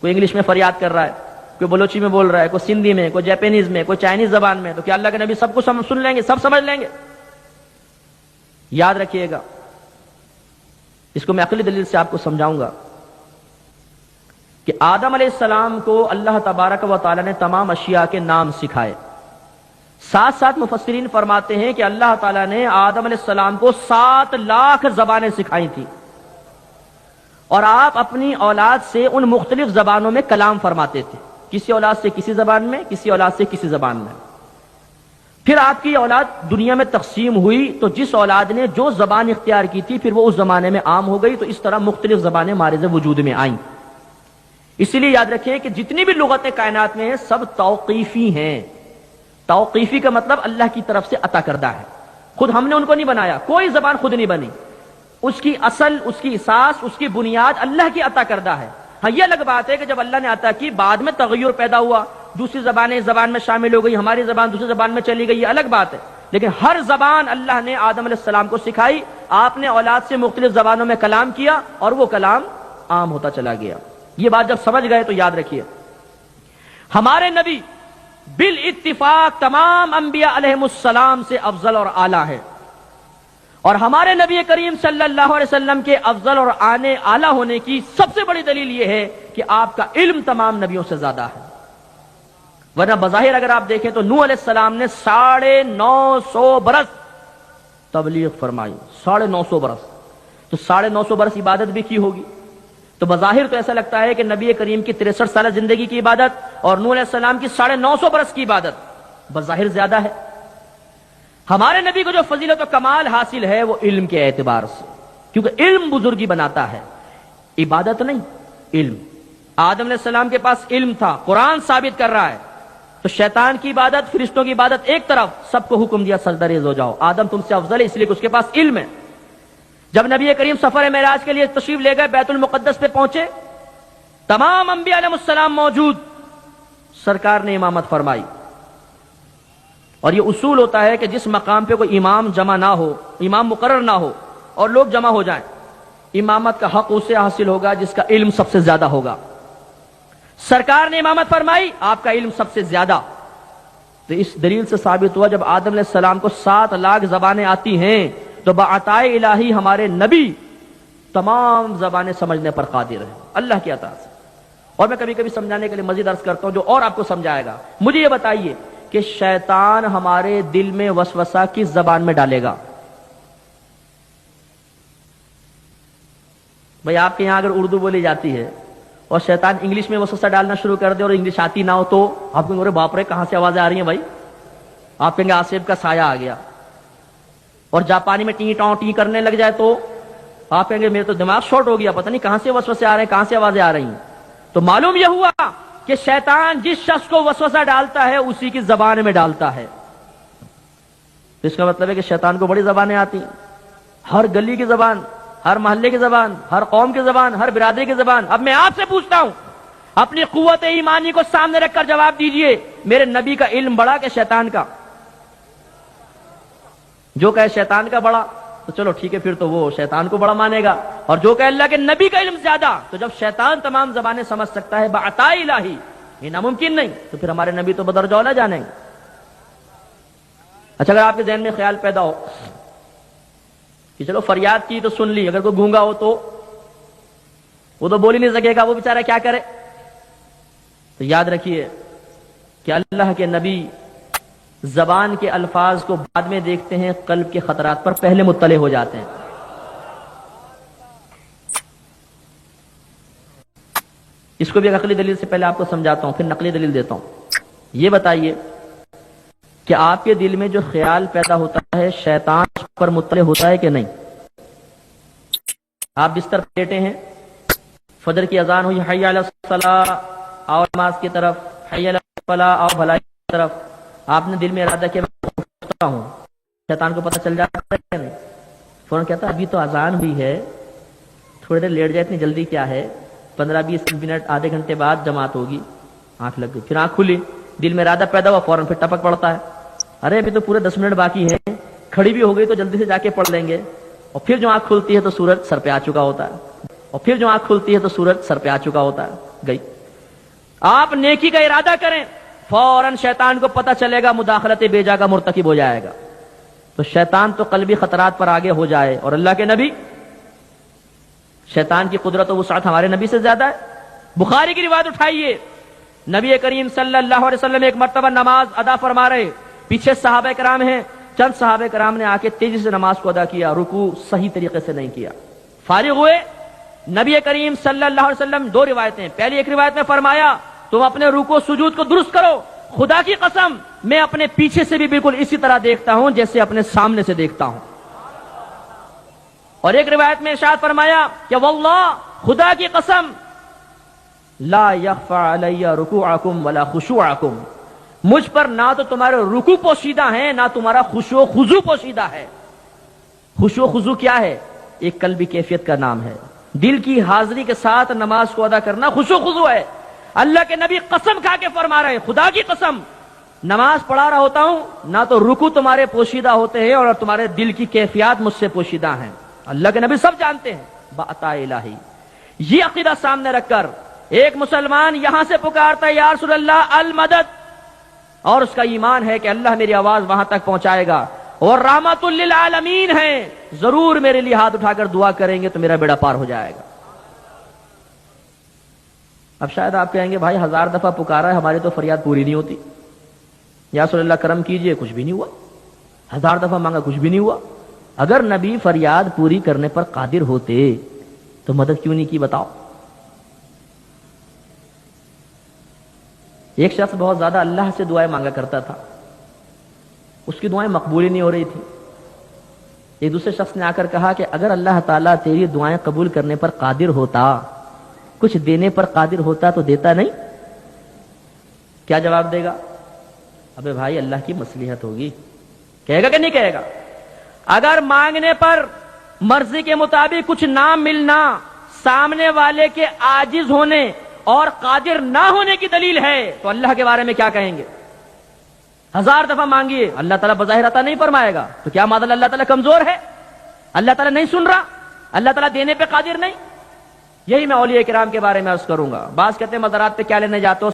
کوئی انگلش میں فریاد کر رہا ہے, کوئی بلوچی میں بول رہا ہے, کوئی سندھی میں, کوئی جاپانیز میں, کوئی چائنیز زبان میں, تو کیا اللہ کے نبی سب کچھ سن لیں گے, سب سمجھ لیں گے؟ یاد رکھیے گا, اس کو میں عقلی دلیل سے آپ کو سمجھاؤں گا کہ آدم علیہ السلام کو اللہ تبارک و تعالی نے تمام اشیاء کے نام سکھائے. ساتھ ساتھ مفسرین فرماتے ہیں کہ اللہ تعالیٰ نے آدم علیہ السلام کو 7 لاکھ زبانیں سکھائی تھی, اور آپ اپنی اولاد سے ان مختلف زبانوں میں کلام فرماتے تھے, کسی اولاد سے کسی زبان میں, کسی اولاد سے کسی زبان میں. پھر آپ کی اولاد دنیا میں تقسیم ہوئی تو جس اولاد نے جو زبان اختیار کی تھی پھر وہ اس زمانے میں عام ہو گئی, تو اس طرح مختلف زبانیں مارز وجود میں آئیں. اسی لیے یاد رکھیں کہ جتنی بھی لغتیں کائنات میں ہیں سب توقیفی ہیں. توقیفی کا مطلب اللہ کی طرف سے عطا کردہ ہے, خود ہم نے ان کو نہیں بنایا, کوئی زبان خود نہیں بنی, اس کی اصل, اس کی اساس, اس کی بنیاد اللہ کی عطا کردہ ہے. ہاں یہ الگ بات ہے کہ جب اللہ نے عطا کی بعد میں تغیر پیدا ہوا, دوسری زبانیں اس زبان میں شامل ہو گئی, ہماری زبان دوسری زبان میں چلی گئی, یہ الگ بات ہے. لیکن ہر زبان اللہ نے آدم علیہ السلام کو سکھائی, آپ نے اولاد سے مختلف زبانوں میں کلام کیا اور وہ کلام عام ہوتا چلا گیا. یہ بات جب سمجھ گئے تو یاد رکھیے ہمارے نبی بالاتفاق تمام انبیاء علیہم السلام سے افضل اور اعلیٰ ہے, اور ہمارے نبی کریم صلی اللہ علیہ وسلم کے افضل اور اعلیٰ ہونے کی سب سے بڑی دلیل یہ ہے کہ آپ کا علم تمام نبیوں سے زیادہ ہے. ورنہ بظاہر اگر آپ دیکھیں تو نوح علیہ السلام نے 950 برس تبلیغ فرمائی, 950 برس, تو 950 برس عبادت بھی کی ہوگی. تو بظاہر تو ایسا لگتا ہے کہ نبی کریم کی 63 سالہ زندگی کی عبادت اور نوح علیہ السلام کی 950 برس کی عبادت بظاہر زیادہ ہے. ہمارے نبی کو جو فضیلت و کمال حاصل ہے وہ علم کے اعتبار سے, کیونکہ علم بزرگی بناتا ہے, عبادت نہیں, علم. آدم علیہ السلام کے پاس علم تھا, قرآن ثابت کر رہا ہے. تو شیطان کی عبادت, فرشتوں کی عبادت ایک طرف, سب کو حکم دیا سجدہ ریز ہو جاؤ. آدم تم سے افضل ہے اس لیے کہ اس کے پاس علم ہے. جب نبی کریم سفر معراج کے لیے تشریف لے گئے, بیت المقدس پہ پہنچے, تمام انبیاء علیہ السلام موجود, سرکار نے امامت فرمائی. اور یہ اصول ہوتا ہے کہ جس مقام پہ کوئی امام جمع نہ ہو, امام مقرر نہ ہو اور لوگ جمع ہو جائیں, امامت کا حق اسے حاصل ہوگا جس کا علم سب سے زیادہ ہوگا. سرکار نے امامت فرمائی, آپ کا علم سب سے زیادہ. تو اس دلیل سے ثابت ہوا جب آدم علیہ السلام کو 7 لاکھ زبانیں آتی ہیں تو بعطائے الہی ہمارے نبی تمام زبانیں سمجھنے پر قادر ہیں اللہ کی عطا سے. اور میں کبھی کبھی سمجھانے کے لیے مزید عرض کرتا ہوں جو اور آپ کو سمجھائے گا. مجھے یہ بتائیے کہ شیطان ہمارے دل میں وسوسہ کس زبان میں ڈالے گا؟ بھئی آپ کے یہاں اگر اردو بولی جاتی ہے اور شیطان انگلش میں وسوسہ ڈالنا شروع کر دے اور انگلش آتی نہ ہو تو آپ کہیں گے باپ رے کہاں سے آوازیں آ رہی ہیں بھائی؟ آپ کہیں گے آصف کا سایہ آ گیا. اور جاپانی میں ٹی ٹاؤں ٹی کرنے لگ جائے تو آپ کہیں گے میرے تو دماغ شارٹ ہو گیا، پتہ نہیں کہاں سے وسوسے آ رہے ہیں، کہاں سے آوازیں آ رہی ہیں. تو معلوم یہ ہوا کہ شیطان جس شخص کو وسوسہ ڈالتا ہے اسی کی زبان میں ڈالتا ہے. اس کا مطلب ہے کہ شیطان کو بڑی زبانیں آتی ہیں، ہر گلی کی زبان، ہر محلے کی زبان، ہر قوم کی زبان، ہر برادری کی زبان. اب میں آپ سے پوچھتا ہوں، اپنی قوت ایمانی کو سامنے رکھ کر جواب دیجئے، میرے نبی کا علم بڑا کہ شیطان کا؟ جو کہے شیطان کا بڑا تو چلو ٹھیک ہے، پھر تو وہ شیطان کو بڑا مانے گا. اور جو کہے اللہ کے نبی کا علم زیادہ، تو جب شیطان تمام زبانیں سمجھ سکتا ہے بعطائے الہی، یہ ناممکن نہیں، تو پھر ہمارے نبی تو بدرجہ اولیٰ جانیں گے. اچھا اگر آپ کے ذہن میں خیال پیدا ہو کہ چلو فریاد کی تو سن لی، اگر کوئی گونگا ہو تو وہ تو بول ہی نہیں سکے گا، وہ بیچارہ کیا کرے؟ تو یاد رکھیے کہ اللہ کے نبی زبان کے الفاظ کو بعد میں دیکھتے ہیں، قلب کے خطرات پر پہلے مطلع ہو جاتے ہیں. اس کو بھی ایک عقلی دلیل سے پہلے آپ کو سمجھاتا ہوں، پھر نقلی دلیل دیتا ہوں. یہ بتائیے کہ آپ کے دل میں جو خیال پیدا ہوتا ہے شیطان اس پر مطلع ہوتا ہے کہ نہیں؟ آپ بستر پر لیٹے ہیں، فجر کی اذان ہوئی، حی علی الصلاۃ، آؤ نماز کی طرف، حی علی الفلاح، آؤ بھلائی کی طرف. آپ نے دل میں ارادہ کیا میں اٹھتا ہوں، شیطان کو پتہ چل جاتا ہے کہ نہیں؟ فوراً کہتا ہے ابھی تو اذان ہوئی ہے، تھوڑی دیر لیٹ جائے، اتنی جلدی کیا ہے، 15-20 منٹ آدھے گھنٹے بعد جماعت ہوگی. آنکھ لگ گئی، پھر آنکھ کھلی، دل میں ارادہ پیدا ہوا، فوراً پھر ٹپک پڑتا ہے، ارے ابھی تو پورے 10 منٹ باقی ہے، کھڑی بھی ہو گئی تو جلدی سے جا کے پڑھ لیں گے. اور پھر جو آنکھ کھلتی ہے تو سورج سر پہ آ چکا ہوتا ہے، اور پھر جو آنکھ کھلتی ہے تو سورج سر پہ آ چکا ہوتا ہے. گئی. آپ نیکی کا ارادہ کریں، فوراً شیطان کو پتہ چلے گا، مداخلت بیجا کا مرتکب ہو جائے گا. تو شیطان تو قلبی خطرات پر آگے ہو جائے، اور اللہ کے نبی، شیطان کی قدرت و وسعت ہمارے نبی سے زیادہ ہے. بخاری کی روایت اٹھائیے، نبی کریم صلی اللہ علیہ وسلم ایک مرتبہ نماز ادا فرما رہے، پیچھے صحابہ کرام ہیں، چند صحابہ کرام نے آ کے تیزی سے نماز کو ادا کیا، رکوع صحیح طریقے سے نہیں کیا. فارغ ہوئے، نبی کریم صلی اللہ علیہ وسلم، دو روایتیں، پہلی ایک روایت میں فرمایا تم اپنے رکوع سجود کو درست کرو، خدا کی قسم میں اپنے پیچھے سے بھی بالکل اسی طرح دیکھتا ہوں جیسے اپنے سامنے سے دیکھتا ہوں. اور ایک روایت میں ارشاد فرمایا کہ واللہ، خدا کی قسم، لا یخفی علی رکوعکم ولا خشوعکم، مجھ پر نہ تو تمہارے رکوع پوشیدہ ہیں نہ تمہارا خشوع و خضوع پوشیدہ ہے. خشوع و خضوع کیا ہے؟ ایک قلبی کیفیت کا نام ہے. دل کی حاضری کے ساتھ نماز کو ادا کرنا خشوع و خضوع ہے. اللہ کے نبی قسم کھا کے فرما رہے ہیں، خدا کی قسم نماز پڑھا رہا ہوتا ہوں، نہ تو رکوع تمہارے پوشیدہ ہوتے ہیں اور تمہارے دل کی کیفیات مجھ سے پوشیدہ ہیں. اللہ کے نبی سب جانتے ہیں. بعطائے الہی، یہ عقیدہ سامنے رکھ کر ایک مسلمان یہاں سے پکارتا ہے یا رسول اللہ المدد، اور اس کا ایمان ہے کہ اللہ میری آواز وہاں تک پہنچائے گا اور رحمت للعالمین ہے، ضرور میرے لیے ہاتھ اٹھا کر دعا کریں گے تو میرا بیڑا پار ہو جائے گا. اب شاید آپ کہیں گے بھائی 1000 دفعہ پکارا ہے، ہماری تو فریاد پوری نہیں ہوتی. یا رسول اللہ کرم کیجئے، کچھ بھی نہیں ہوا. 1000 دفعہ مانگا، کچھ بھی نہیں ہوا. اگر نبی فریاد پوری کرنے پر قادر ہوتے تو مدد کیوں نہیں کی بتاؤ؟ ایک شخص بہت زیادہ اللہ سے دعائیں مانگا کرتا تھا، اس کی دعائیں مقبول ہی نہیں ہو رہی تھی. ایک دوسرے شخص نے آ کر کہا کہ اگر اللہ تعالیٰ تیری دعائیں قبول کرنے پر قادر ہوتا، کچھ دینے پر قادر ہوتا تو دیتا نہیں؟ کیا جواب دے گا؟ ابے بھائی اللہ کی مصلحت ہوگی. کہے گا کہ نہیں کہے گا؟ اگر مانگنے پر مرضی کے مطابق کچھ نہ ملنا سامنے والے کے عاجز ہونے اور قادر نہ ہونے کی دلیل ہے تو اللہ کے بارے میں کیا کہیں گے؟ 1000 دفعہ مانگیے، اللہ تعالیٰ بظاہر عطا نہیں فرمائے گا تو کیا مطلب اللہ تعالیٰ کمزور ہے؟ اللہ تعالیٰ نہیں سن رہا؟ اللہ تعالیٰ دینے پہ قادر نہیں؟ یہی میں اولیاء کرام کے بارے میں عرض کروں گا. بعض کہتے ہیں مزارات پہ کیا لینے جاتے ہو؟